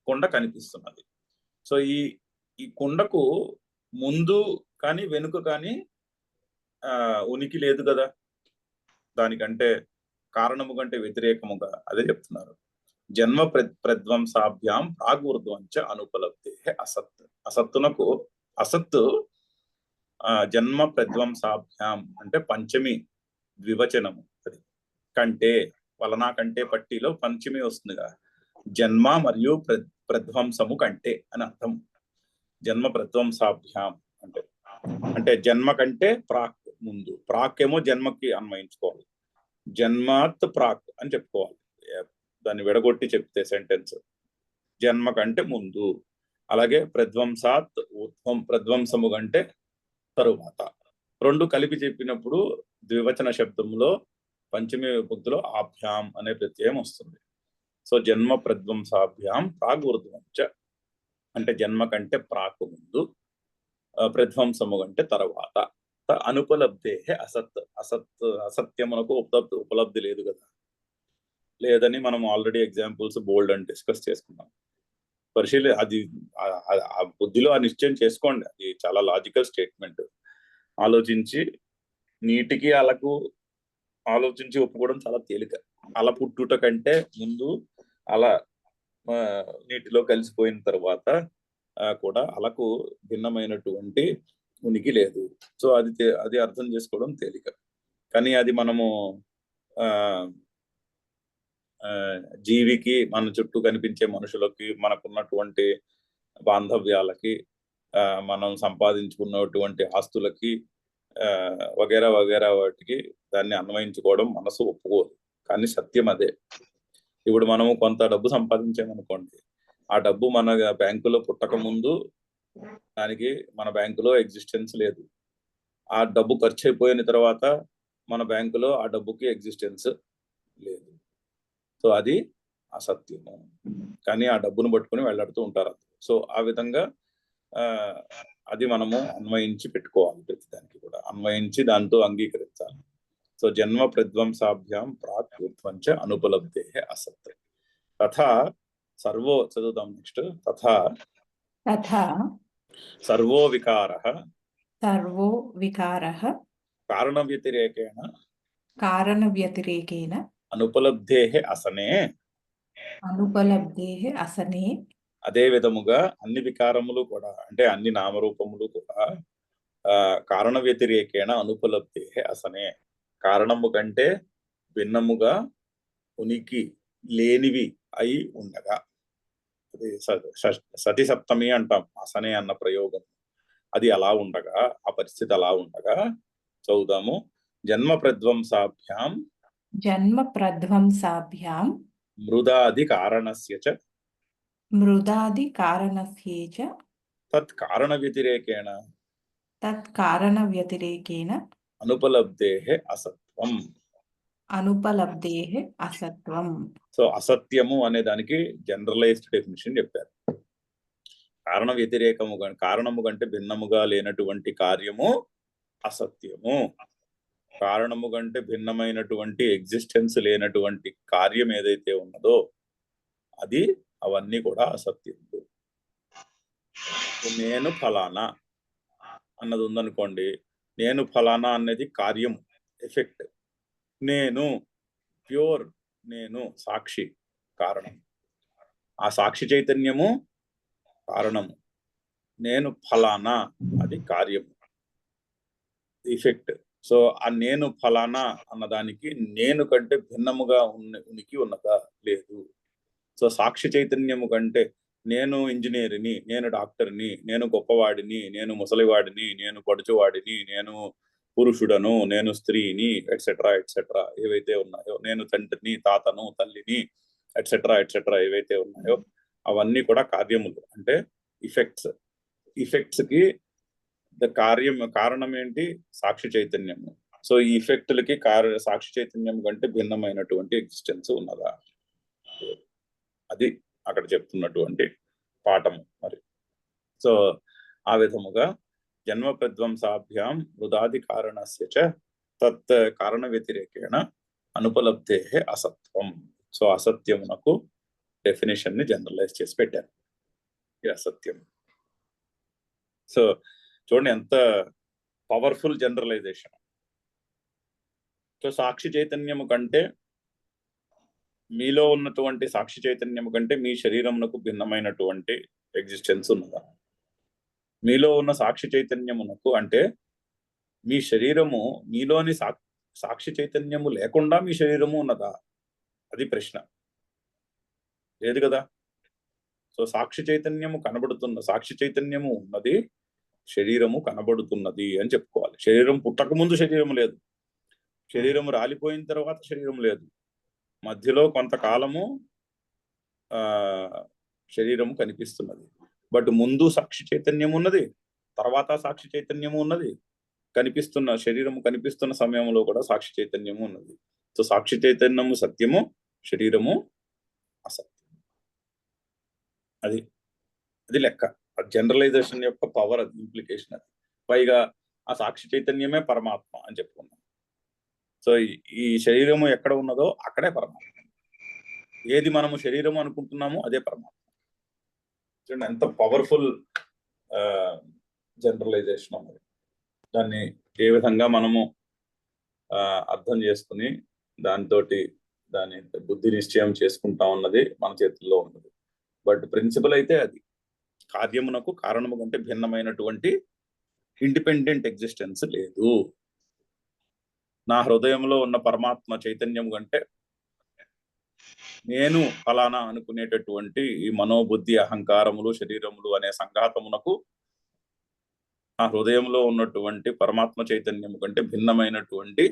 కొండ కనిపిస్తున్నది. సో ఈ కొండకు ముందు కానీ వెనుక కానీ ఉనికి లేదు కదా, దానికంటే కారణము కంటే వ్యతిరేకముగా. అదే చెప్తున్నారు. జన్మ ప్రధ్వంసాభ్యాం ప్రాగూర్ధ్వంచ అనుపలబ్ధే అసత్. అసత్తునకు అసత్తు జన్మ ప్రధ్వంసాభ్యాం అంటే పంచమి ద్వివచనము. అది కంటే వలనా కంటే పట్టిలో పంచమి వస్తుందిగా, జన్మ మరియు ప్రధ్వంసము కంటే అని అర్థం. జన్మ ప్రధ్వంసాభ్యాం అంటే జన్మ కంటే ప్రాక్ ముందు, ప్రాక్ ఏమో జన్మకి అన్వయించుకోవాలి, జన్మాత్ ప్రాక్ అని చెప్పుకోవాలి. దాన్ని విడగొట్టి చెప్తే సెంటెన్స్ జన్మ కంటే ముందు. అలాగే ప్రధ్వంసాత్ ఊర్ధ్వం, ప్రధ్వంసము కంటే తరువాత. రెండు కలిపి చెప్పినప్పుడు ద్వివచన శబ్దంలో పంచమి విభక్తిలో ఆభ్యాం అనే ప్రత్యయం వస్తుంది. సో జన్మ ప్రధ్వంసాభ్యాం ప్రాగూర్ధ్వంచ అంటే జన్మ కంటే ప్రాకు ముందు, ప్రధ్వంసము కంటే తర్వాత. అనుపలబ్ధే అసత్. అసత్యమునకు ఉపలబ్ధి లేదు కదా, లేదని మనం ఆల్రెడీ ఎగ్జాంపుల్స్ బోల్డ్ అని డిస్కస్ చేసుకున్నాం. అది ఆ బుద్ధిలో ఆ నిశ్చయం చేసుకోండి, అది చాలా లాజికల్ స్టేట్మెంట్. ఆలోచించి నీటికి అలకు ఆలోచించి ఒప్పుకోవడం చాలా తేలిక. అల పుట్టుట కంటే ముందు అల నీటిలో కలిసిపోయిన తర్వాత కూడా అలకు భిన్నమైనటువంటి ఉనికి లేదు. సో అది అర్థం చేసుకోవడం తేలిక. కానీ అది మనము జీవికి, మన చుట్టూ కనిపించే మనుషులకి, మనకున్నటువంటి బాంధవ్యాలకి మనం సంపాదించుకున్నటువంటి ఆస్తులకి వగేరా వగేరా వాటికి దాన్ని అన్వయించుకోవడం మనసు ఒప్పుకోదు. కానీ సత్యం అదే. ఇప్పుడు మనము కొంత డబ్బు సంపాదించామనుకోండి, ఆ డబ్బు మన బ్యాంకులో పుట్టక ముందు దానికి మన బ్యాంకులో ఎగ్జిస్టెన్స్ లేదు. ఆ డబ్బు ఖర్చు అయిపోయిన తర్వాత మన బ్యాంకులో ఆ డబ్బుకి ఎగ్జిస్టెన్స్ లేదు. సో అది అసత్యము. కానీ ఆ డబ్బును పట్టుకుని వెళ్లాడుతూ ఉంటారు. సో ఆ విధంగా అది మనము అన్వయించి పెట్టుకోవాలి. ప్రతిదానికి కూడా అన్వయించి దాంతో అంగీకరించాలి. సో జన్మ ప్రధ్వంసాభ్యాం ప్రాక్ విధ్వంచ అనుపలబ్ధే అసత్ తథా సర్వో చదువుదాం నెక్స్ట్. తథా తథా సర్వో వికారః సర్వో వికారః కారణ వ్యతిరేకేణ కారణవ్యతిరేకేన అనుపలబ్ధేః అసనే. అనుపలబ్ధేః అసనే. అదే విధముగా అన్ని వికారములు కూడా అంటే అన్ని నామరూపములు కూడా కారణ వ్యతిరేకేణ అనుపలబ్ధేః అసనే. కారణము కంటే భిన్నముగా ఉనికి లేనివి అయి ఉండగా. అది సతి సప్తమి అంటాం అసనే అన్న ప్రయోగం. అది అలా ఉండగా, ఆ పరిస్థితి అలా ఉండగా చదువుదాము. జన్మ ప్రధ్వంసాభ్యాం జన్మ ప్రధ్వంసాభ్యాం మృదాది కారణస్య చ మృదాది కారణస్యేచ తత్ కారణ వ్యతిరేకేణ తత్ కారణ వ్యతిరేకేన అనుపలబ్ధేః అసత్వం. అనుపలబ్ధేః అసత్వం. సో అసత్యము అనే దానికి జనరలైజ్డ్ డెఫినిషన్ చెప్పారు. కారణ వ్యతిరేకము కారణము కంటే భిన్నముగా లేనటువంటి కార్యము అసత్యము. కారణము కంటే భిన్నమైనటువంటి ఎగ్జిస్టెన్స్ లేనటువంటి కార్యం ఏదైతే ఉన్నదో అది అవన్నీ కూడా అసత్యములు. నేను ఫలానా అన్నది ఉందనుకోండి, నేను ఫలానా అనేది కార్యము, ఎఫెక్ట్. నేను ప్యూర్, నేను సాక్షి, కారణం. ఆ సాక్షి చైతన్యము కారణము. నేను ఫలానా అది కార్యము, ఎఫెక్ట్. సో ఆ నేను ఫలానా అన్నదానికి నేను కంటే భిన్నముగా ఉనికి ఉన్నదా? లేదు. సో సాక్షి చైతన్యము కంటే నేను ఇంజనీర్ని, నేను డాక్టర్ని, నేను గొప్పవాడిని, నేను ముసలివాడిని, నేను పడుచువాడిని, నేను పురుషుడను, నేను స్త్రీని, ఎట్సెట్రా ఎట్సెట్రా ఏవైతే ఉన్నాయో, నేను తండ్రిని, తాతను, తల్లిని, ఎట్సెట్రా ఎట్సెట్రా ఏవైతే ఉన్నాయో అవన్నీ కూడా కార్యములు అంటే ఇఫెక్ట్స్. ఇఫెక్ట్స్ కి కారణం ఏంటి? సాక్షి చైతన్యము. సో ఈ ఇఫెక్ట్లకి సాక్షి చైతన్యం కంటే భిన్నమైనటువంటి ఎగ్జిస్టెన్స్ ఉన్నదా? అది అక్కడ చెప్తున్నటువంటి పాఠము మరి. సో ఆ విధముగా జన్మ ప్రధ్వంసాభ్యాం మృదాది కారణస్య చ తత్ కారణ వ్యతిరేకేణ అనుపలబ్ధేః అసత్వం. సో అసత్యమునకు డెఫినేషన్ ని జనరలైజ్ చేసి పెట్టారు. ఇది అసత్యం. సో చూడండి ఎంత పవర్ఫుల్ జనరలైజేషన్. సో సాక్షి చైతన్యము కంటే, మీలో ఉన్నటువంటి సాక్షి చైతన్యము కంటే మీ శరీరమునకు భిన్నమైనటువంటి ఎగ్జిస్టెన్స్ ఉన్నదా? మీలో ఉన్న సాక్షి చైతన్యమునకు అంటే మీ శరీరము, మీలోని సాక్షి చైతన్యము లేకుండా మీ శరీరము ఉన్నదా? అది ప్రశ్న. లేదు కదా. సో సాక్షి చైతన్యము కనబడుతున్న, సాక్షి చైతన్యము ఉన్నది, శరీరము కనబడుతున్నది అని చెప్పుకోవాలి. శరీరం పుట్టక ముందు శరీరం లేదు, శరీరం రాలిపోయిన తర్వాత శరీరం లేదు, మధ్యలో కొంతకాలము శరీరము కనిపిస్తున్నది. బట్ ముందు సాక్షి చైతన్యం ఉన్నది, తర్వాత సాక్షి చైతన్యము ఉన్నది, కనిపిస్తున్న శరీరము కనిపిస్తున్న సమయంలో కూడా సాక్షి చైతన్యము ఉన్నది. సో సాక్షి చైతన్యము సత్యము, శరీరము అసత్యం. అది అది లెక్క. జనరలైజేషన్ యొక్క పవర్, అది ఇంప్లికేషన్. అది పైగా ఆ సాక్షి చైతన్యమే పరమాత్మ అని చెప్పుకున్నాం. సో ఈ శరీరము ఎక్కడ ఉన్నదో అక్కడే పరమాత్మ. ఏది మనము శరీరము అనుకుంటున్నామో అదే పరమాత్మ. చూడండి ఎంత పవర్ఫుల్ జనరలైజేషన్ అన్నది. దాన్ని ఏ విధంగా మనము అర్థం చేసుకుని దాని బుద్ధి నిశ్చయం చేసుకుంటా ఉన్నది మన చేతుల్లో ఉన్నది. బట్ ప్రిన్సిపల్ అయితే అది. కార్యమునకు కారణము కంటే భిన్నమైనటువంటి ఇండిపెండెంట్ ఎగ్జిస్టెన్స్ లేదు. నా హృదయంలో ఉన్న పరమాత్మ చైతన్యం కంటే నేను ఫలానా అనుకునేటటువంటి ఈ మనోబుద్ధి అహంకారములు శరీరములు అనే సంఘాతమునకు ఆ హృదయంలో ఉన్నటువంటి పరమాత్మ చైతన్యం కంటే భిన్నమైనటువంటి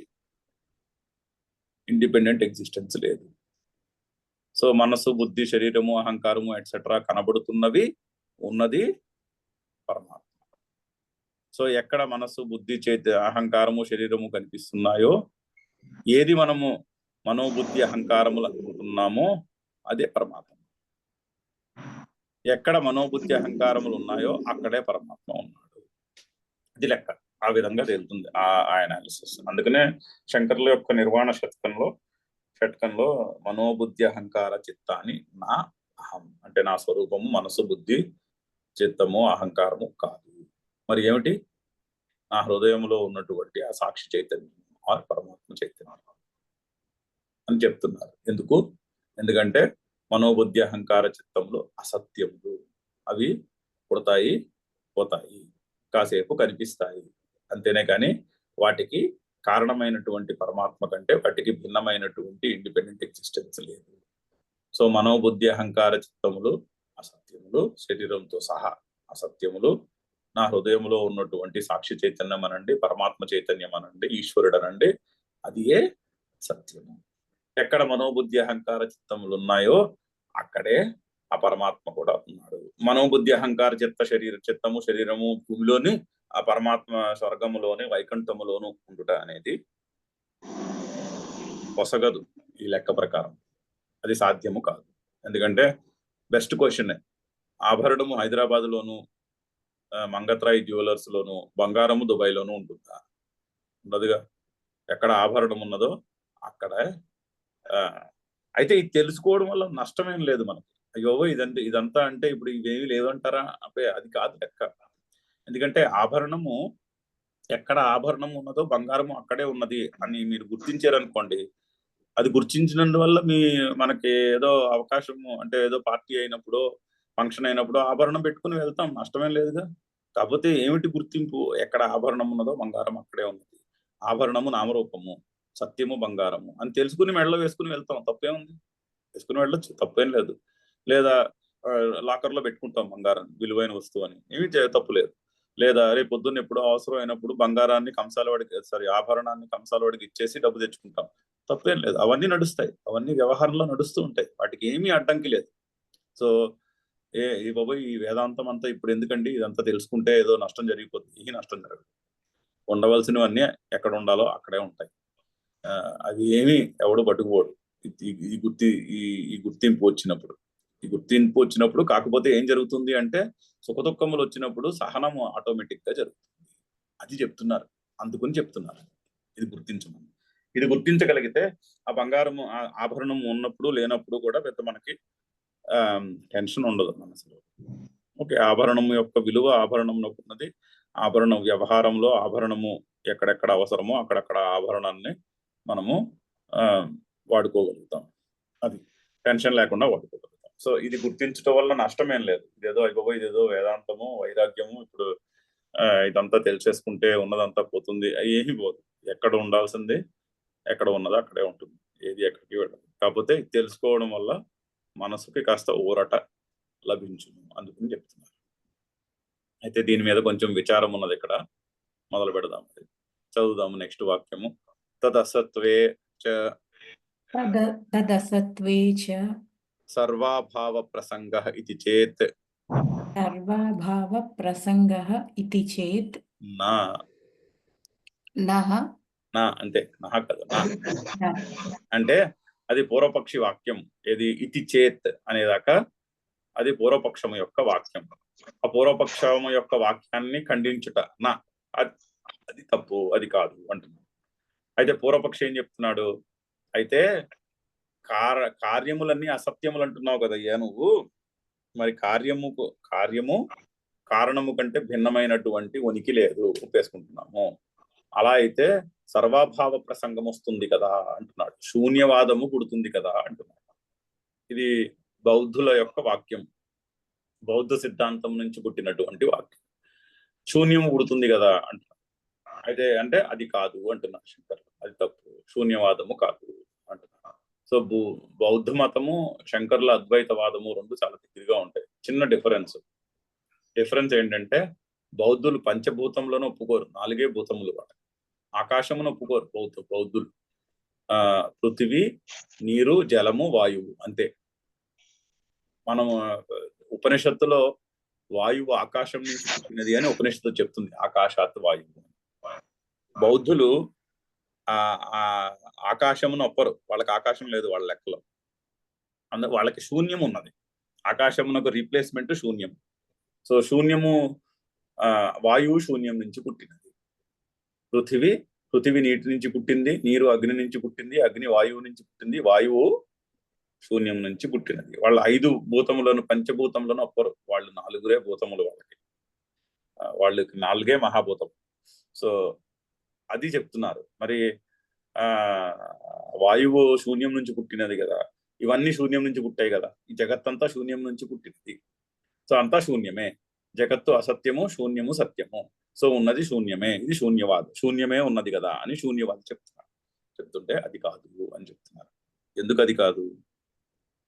ఇండిపెండెంట్ ఎగ్జిస్టెన్స్ లేదు. సో మనసు, బుద్ధి, శరీరము, అహంకారము ఎట్సెట్రా కనబడుతున్నవి, ఉన్నది పరమాత్మ. సో ఎక్కడ మనసు, బుద్ధి, అహంకారము, శరీరము కనిపిస్తున్నాయో, ఏది మనము మనోబుద్ధి అహంకారములు అనుకుంటున్నామో అదే పరమాత్మ. ఎక్కడ మనోబుద్ధి అహంకారములు ఉన్నాయో అక్కడే పరమాత్మ ఉన్నాడు. ఇది లెక్క. ఆ విధంగా తేలుతుంది ఆ అనాలిసిస్. అందుకనే శంకర్ల యొక్క నిర్వాణ షట్కంలో మనోబుద్ధి అహంకార చిత్తాన్ని నా అహం అంటే నా స్వరూపము మనసు, బుద్ధి, చిత్తము, అహంకారము కాదు. మరి ఏమిటి? నా హృదయంలో ఉన్నటువంటి ఆ సాక్షి చైతన్యం ఆ పరమాత్మ చైతన్యం అని చెప్తున్నారు. ఎందుకంటే మనోబుద్ధి అహంకార చిత్తములు అసత్యములు. అవి పుడతాయి, పోతాయి, కాసేపు కనిపిస్తాయి అంతేనే కానీ వాటికి కారణమైనటువంటి పరమాత్మ కంటే వాటికి భిన్నమైనటువంటి ఇండిపెండెంట్ ఎగ్జిస్టెన్స్ లేదు. సో మనోబుద్ధి అహంకార చిత్తములు అసత్యములు, శరీరంతో సహా అసత్యములు. నా హృదయంలో ఉన్నటువంటి సాక్షి చైతన్యం అనండి, పరమాత్మ చైతన్యం అనండి, ఈశ్వరుడు అనండి, అది ఏ సత్యము. ఎక్కడ మనోబుద్ధి అహంకార చిత్తములు ఉన్నాయో అక్కడే ఆ పరమాత్మ కూడా ఉన్నాడు. మనోబుద్ధి అహంకార చిత్తము శరీరము భూమిలోని, ఆ పరమాత్మ స్వర్గములోని, వైకుంఠములోను ఉండుట అనేది పొసగదు ఈ లెక్క ప్రకారం. అది సాధ్యము కాదు. ఎందుకంటే బెస్ట్ క్వశ్చన్, ఆభరణము హైదరాబాద్ లోను, మంగత్రాయి జ్యువెలర్స్ లోను, బంగారము దుబాయ్ లోను ఉంటుందా? ఉండదుగా. ఎక్కడ ఆభరణం ఉన్నదో అక్కడ. అయితే ఇది తెలుసుకోవడం వల్ల నష్టమేం లేదు మనకి. అయ్యో ఇదంతా అంటే ఇప్పుడు ఇవేమి లేదంటారా? అబ్బే అది కాదు లెక్క. ఎందుకంటే ఆభరణము ఎక్కడ ఆభరణం ఉన్నదో బంగారము అక్కడే ఉన్నది అని మీరు గుర్తించారనుకోండి, అది గుర్తించినందువల్ల మనకి ఏదో అవకాశము అంటే ఏదో పార్టీ అయినప్పుడు, ఫంక్షన్ అయినప్పుడు ఆభరణం పెట్టుకుని వెళ్తాం, నష్టమేం లేదుగా. కాకపోతే ఏమిటి గుర్తింపు? ఎక్కడ ఆభరణం ఉన్నదో బంగారం అక్కడే ఉన్నది. ఆభరణము నామరూపము, సత్యము బంగారము అని తెలుసుకుని మెడలో వేసుకుని వెళ్తాం, తప్పేముంది? వేసుకుని వెళ్ళొచ్చు, తప్పేం లేదు. లేదా లాకర్ లో పెట్టుకుంటాం బంగారం, విలువైన వస్తువు అని, ఏమి తప్పు లేదు. లేదా రేపు పొద్దున్న ఎప్పుడో అవసరం అయినప్పుడు బంగారాన్ని ఆభరణాన్ని కంసాలవాడికి ఇచ్చేసి డబ్బు తెచ్చుకుంటాం, తప్పేం లేదు. అవన్నీ నడుస్తాయి, అవన్నీ వ్యవహారంలో నడుస్తూ ఉంటాయి, వాటికి ఏమీ అడ్డంకి లేదు. సో ఈ వేదాంతం అంతా ఇప్పుడు ఎందుకండి? ఇదంతా తెలుసుకుంటే ఏదో నష్టం జరిగిపోతుంది. ఈ నష్టం జరగదు. ఉండవలసినవన్నీ ఎక్కడ ఉండాలో అక్కడే ఉంటాయి. అవి ఏమి ఎవడు పట్టుకుపోడు ఈ గుర్తింపు వచ్చినప్పుడు. కాకపోతే ఏం జరుగుతుంది అంటే సుఖదుఖములు వచ్చినప్పుడు సహనము ఆటోమేటిక్ గా జరుగుతుంది. అది చెప్తున్నారు, అందుకని చెప్తున్నారు ఇది గుర్తించమని. ఇది గుర్తించగలిగితే ఆ బంగారము ఆభరణం ఉన్నప్పుడు లేనప్పుడు కూడా పెద్ద మనకి టెన్షన్ ఉండదు మనసులో. ఓకే, ఆభరణం యొక్క విలువ ఆభరణంలో ఉన్నది. ఆభరణ వ్యవహారంలో ఆభరణము ఎక్కడెక్కడ అవసరమో అక్కడక్కడ ఆభరణాన్ని మనము వాడుకోగలుగుతాం. అది టెన్షన్ లేకుండా వాడుకోగలుగుతాం. సో ఇది గుర్తించడం వల్ల నష్టమేం లేదు. ఇదేదో వేదాంతము, వైరాగ్యము, ఇప్పుడు ఇదంతా తెలిసేసుకుంటే ఉన్నదంతా పోతుంది, ఏమీ పోదు. ఎక్కడ ఉండాల్సింది ఎక్కడ ఉన్నదో అక్కడే ఉంటుంది, ఏది ఎక్కడికి వెళ్ళదు. కాకపోతే తెలుసుకోవడం వల్ల మనసుకి కాస్త ఊరట లభించును, అందుకని చెప్తున్నారు. అయితే దీని మీద కొంచెం విచారం ఉన్నది. ఇక్కడ మొదలు పెడదాం, చదువుదాము నెక్స్ట్ వాక్యము. తదసత్వే చ సర్వాభావ ప్రసంగః ఇతి చేత్ సర్వాభావ ప్రసంగః ఇతి చేత్ నః అంటే నహ కదా, అంటే అది పూర్వపక్షి వాక్యం. ఏది ఇతి చేత్ అనేదాకా అది పూర్వపక్షము యొక్క వాక్యం. ఆ పూర్వపక్షము యొక్క వాక్యాన్ని ఖండించుట అది తప్పు, అది కాదు అంటున్నాడు. అయితే పూర్వపక్షి ఏం చెప్తున్నాడు? అయితే కార్యములన్నీ అసత్యములు అంటున్నావు కదయ్యా నువ్వు. మరి కార్యము కారణము కంటే భిన్నమైనటువంటి ఉనికి లేదు ఒప్పేసుకుంటున్నాము. అలా అయితే సర్వాభావ ప్రసంగం వస్తుంది కదా అంటున్నాడు. శూన్యవాదము పుడుతుంది కదా అంటున్నాడు. ఇది బౌద్ధుల యొక్క వాక్యం, బౌద్ధ సిద్ధాంతం నుంచి పుట్టినటువంటి వాక్యం. శూన్యము పుడుతుంది కదా అంటున్నాడు. అయితే అంటే అది కాదు అంటున్నారు శంకర్లు, అది తప్పు, శూన్యవాదము కాదు అంటున్నారు. సో బౌద్ధ మతము, శంకర్ల అద్వైతవాదము రెండు చాలా దగ్గరగా ఉంటాయి. చిన్న డిఫరెన్స్ ఏంటంటే బౌద్ధులు పంచభూతంలోనూ ఒప్పుకోరు, 4 భూతములు వాడు. ఆకాశమును ఒప్పుకోరు బౌద్ధులు. పృథివీ, నీరు, జలము, వాయువు అంతే. మనము ఉపనిషత్తులో వాయువు ఆకాశం నుంచి పుట్టినది అని ఉపనిషత్తు చెప్తుంది, ఆకాశాత్ వాయువు. బౌద్ధులు ఆకాశమును ఒప్పరు, వాళ్ళకి ఆకాశం లేదు వాళ్ళ లెక్కలో. వాళ్ళకి శూన్యం ఉన్నది, ఆకాశమునకు రీప్లేస్మెంట్ శూన్యం. సో శూన్యము, వాయువు శూన్యం నుంచి పుట్టినది. పృథివీ నీటి నుంచి పుట్టింది, నీరు అగ్ని నుంచి పుట్టింది, అగ్ని వాయువు నుంచి పుట్టింది, వాయువు శూన్యం నుంచి పుట్టినది. వాళ్ళ 5 భూతములను పంచభూతములను ఒప్పరు, వాళ్ళు 4 భూతములు వాళ్ళకి 4 మహాభూతం. సో అది చెప్తున్నారు. మరి వాయువు శూన్యం నుంచి పుట్టినది కదా, ఇవన్నీ శూన్యం నుంచి పుట్టాయి కదా, ఈ జగత్తంతా శూన్యం నుంచి పుట్టినది. సో అంతా శూన్యమే, జగత్తు అసత్యము, శూన్యము సత్యము. సో ఉన్నది శూన్యమే, ఇది శూన్యమే ఉన్నది కదా అని శూన్యవాది చెప్తుంటే అది కాదు అని చెప్తున్నారు. ఎందుకు అది కాదు?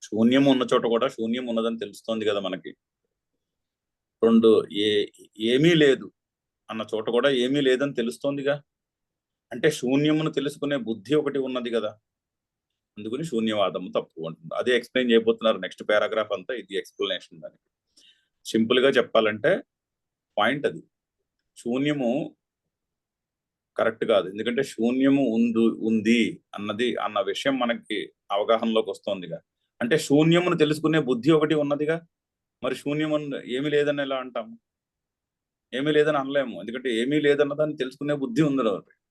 శూన్యం ఉన్న చోట కూడా శూన్యం ఉన్నదని తెలుస్తోంది కదా మనకి. ఏమీ లేదు అన్న చోట కూడా ఏమీ లేదని తెలుస్తోందిగా, అంటే శూన్యమును తెలుసుకునే బుద్ధి ఒకటి ఉన్నది కదా, అందుకని శూన్యవాదము తప్పు అంటున్నారు. అదే ఎక్స్ప్లెయిన్ చేయబోతున్నారు నెక్స్ట్ పారాగ్రాఫ్ అంతా, ఇది ఎక్స్ప్లెనేషన్. దానికి సింపుల్ గా చెప్పాలంటే పాయింట్ అది, శూన్యము కరెక్ట్ కాదు. ఎందుకంటే శూన్యము ఉంది అన్న విషయం మనకి అవగాహనలోకి వస్తోందిగా, అంటే శూన్యమును తెలుసుకునే బుద్ధి ఒకటి ఉన్నదిగా. మరి శూన్యము ఏమీ లేదని ఎలా అంటాము? ఏమీ లేదని అనలేము, ఎందుకంటే ఏమీ లేదన్న దాన్ని తెలుసుకునే బుద్ధి ఉంది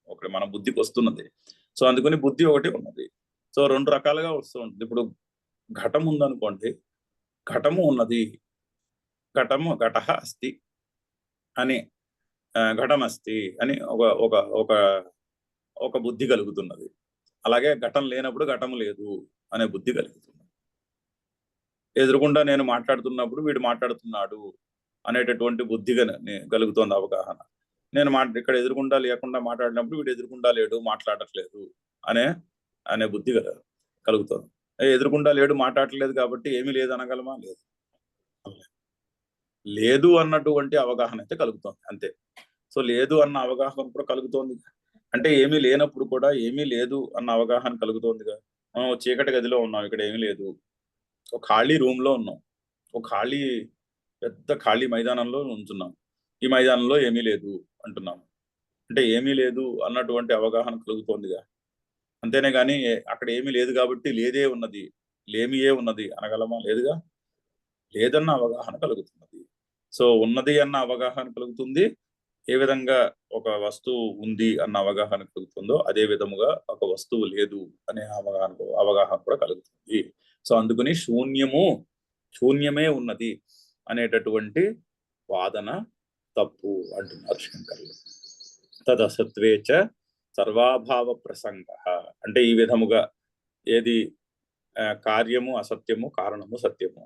ఒకటి మన బుద్ధికి వస్తున్నది. సో అందుకని బుద్ధి ఒకటి ఉన్నది. సో 2 రకాలుగా వస్తూ ఉంటుంది. ఇప్పుడు ఘటం ఉందనుకోండి, ఘటము ఉన్నది, ఘట అస్తి అని, ఘటమస్తి అని ఒక బుద్ధి కలుగుతున్నది. అలాగే ఘటం లేనప్పుడు ఘటము లేదు అనే బుద్ధి కలుగుతున్నది. ఎదురుకుండా నేను మాట్లాడుతున్నప్పుడు వీడు మాట్లాడుతున్నాడు అనేటటువంటి బుద్ధిగా కలుగుతోంది అవగాహన. నేను ఇక్కడ ఎదురుకుండా లేకుండా మాట్లాడినప్పుడు వీడు ఎదురుకుండా లేడు, మాట్లాడట్లేదు అనే బుద్ధి కలుగుతోంది. ఎదురుకుండా లేడు, మాట్లాడట్లేదు కాబట్టి ఏమీ లేదు అనగలమా? లేదు అన్నటువంటి అవగాహన అయితే కలుగుతోంది అంతే. సో లేదు అన్న అవగాహన కూడా కలుగుతోంది, అంటే ఏమీ లేనప్పుడు కూడా ఏమీ లేదు అన్న అవగాహన కలుగుతోందిగా. మనం చీకటి గదిలో ఉన్నాం, ఇక్కడ ఏమీ లేదు. ఒక ఖాళీ రూమ్ లో ఉన్నాం, ఒక పెద్ద ఖాళీ మైదానంలో ఉంటున్నాం, ఈ మైదానంలో ఏమీ లేదు అంటున్నాము, అంటే ఏమీ లేదు అన్నటువంటి అవగాహన కలుగుతోందిగా. అంతేనే గాని అక్కడ ఏమీ లేదు కాబట్టి లేదే ఉన్నది, లేమియే ఉన్నది అనగలమా? లేదుగా. లేదన్న అవగాహన కలుగుతున్నది. సో ఉన్నది అన్న అవగాహన కలుగుతుంది, ఏ విధంగా ఒక వస్తువు ఉంది అన్న అవగాహన కలుగుతుందో అదే విధముగా ఒక వస్తువు లేదు అనే అవగాహన కూడా కలుగుతుంది. సో అందుకని శూన్యమే ఉన్నది అనేటటువంటి వాదన తప్పు అంటున్నారు శంకరులు. తదసత్వేచ సర్వాభావ ప్రసంగ, అంటే ఈ విధముగా ఏది కార్యము అసత్యము, కారణము సత్యము.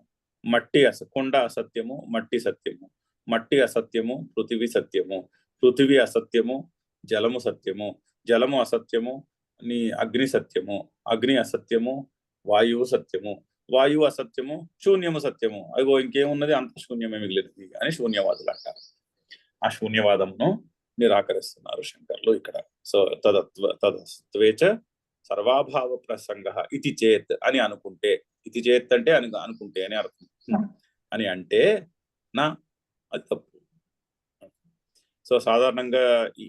కొండ అసత్యము, మట్టి సత్యము. మట్టి అసత్యము, పృథివీ సత్యము. పృథివీ అసత్యము, జలము సత్యము. జలము అసత్యము, అగ్ని సత్యము. అగ్ని అసత్యము, వాయువు సత్యము. వాయువు అసత్యము, శూన్యము సత్యము. అదిగో ఇంకేమున్నది, అంత శూన్యమే మిగిలినది అని శూన్యవాదులు అంటారు. ఆ శూన్యవాదమును నిరాకరిస్తున్నారు శంకర్లు ఇక్కడ. సో తదత్వేచ సర్వాభావ ప్రసంగ ఇది చేత్ అని అనుకుంటే, ఇది చేత్ అంటే అనుకుంటే అని అర్థం. అని అంటే అది తప్పు. సో సాధారణంగా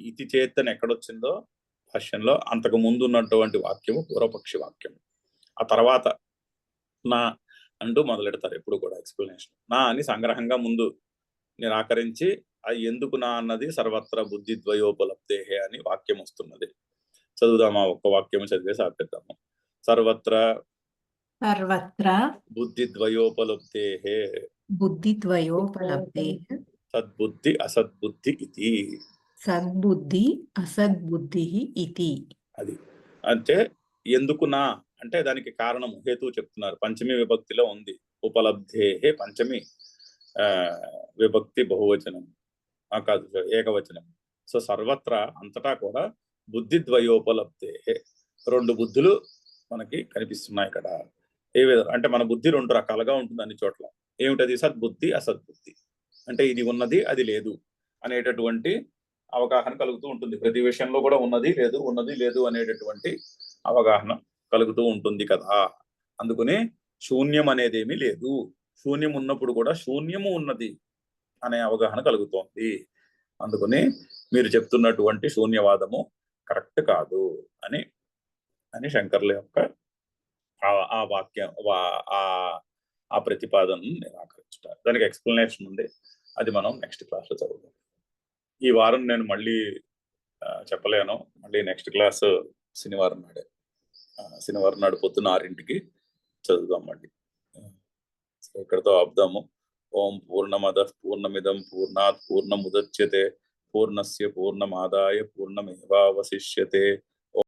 ఇతి చేత్ అని ఎక్కడొచ్చిందో భాష్యంలో అంతకు ముందు ఉన్నటువంటి వాక్యము పూర్వపక్షి వాక్యము, ఆ తర్వాత నా అంటూ మొదలెడతారు ఎప్పుడు కూడా ఎక్స్ప్లెనేషన్. నా అని సంగ్రహంగా ముందు నిరాకరించి అది ఎందుకు నా అన్నది సర్వత్ర బుద్ధి ద్వయోపలబ్ధేహే అని వాక్యం వస్తున్నది. చదువుదామా, ఒక్క వాక్యం చదివేసి ఆపేద్దాము. సర్వత్ర బుద్ధి ద్వయోపలబ్ధేహే సద్బుద్ధి అసద్బుద్ధి ఇది. సద్బుద్ధి అసద్బుద్ధి ఇది. అది అంటే ఎందుకు నా అంటే దానికి కారణము హేతువు చెప్తున్నారు. పంచమి విభక్తిలో ఉంది ఉపలబ్ధేహే, పంచమి విభక్తి బహువచనం కాదు, ఏకవచనం. సో సర్వత్రా అంతటా కూడా బుద్ధి ద్వయోపలబ్ధేహే, 2 బుద్ధులు మనకి కనిపిస్తున్నాయి ఇక్కడ. ఏ విధంగా అంటే మన బుద్ధి 2 రకాలుగా ఉంటుంది అన్ని చోట్ల. ఏమిటది? సద్బుద్ధి అసద్బుద్ధి. అంటే ఇది ఉన్నది అది లేదు అనేటటువంటి అవగాహన కలుగుతూ ఉంటుంది. ప్రతి విషయంలో కూడా ఉన్నది లేదు అనేటటువంటి అవగాహన కలుగుతూ ఉంటుంది కదా. అందుకని శూన్యం అనేది ఏమీ లేదు, శూన్యం ఉన్నప్పుడు కూడా శూన్యము ఉన్నది అనే అవగాహన కలుగుతోంది. అందుకని మీరు చెప్తున్నటువంటి శూన్యవాదము కరెక్ట్ కాదు అని అని శంకర్ల యొక్క ఆ వాక్యం ఆ ప్రతిపాదనను నిరాకరించుట. దానికి ఎక్స్ప్లెనేషన్ ఉంది, అది మనం నెక్స్ట్ క్లాస్ లో చదువుదాం. ఈ వారం నేను మళ్ళీ చెప్పలేను. మళ్ళీ నెక్స్ట్ క్లాస్ శనివారం నాడే, శనివారం నాడు పొద్దున్న 6ంటికి చదువుదాం మళ్ళీ. సో ఇక్కడతో ఆపుదాము. ఓం పూర్ణమదః పూర్ణమిదం పూర్ణాత్ పూర్ణముదచ్యతే పూర్ణస్య పూర్ణమాదాయ పూర్ణమేవావశిష్యతే.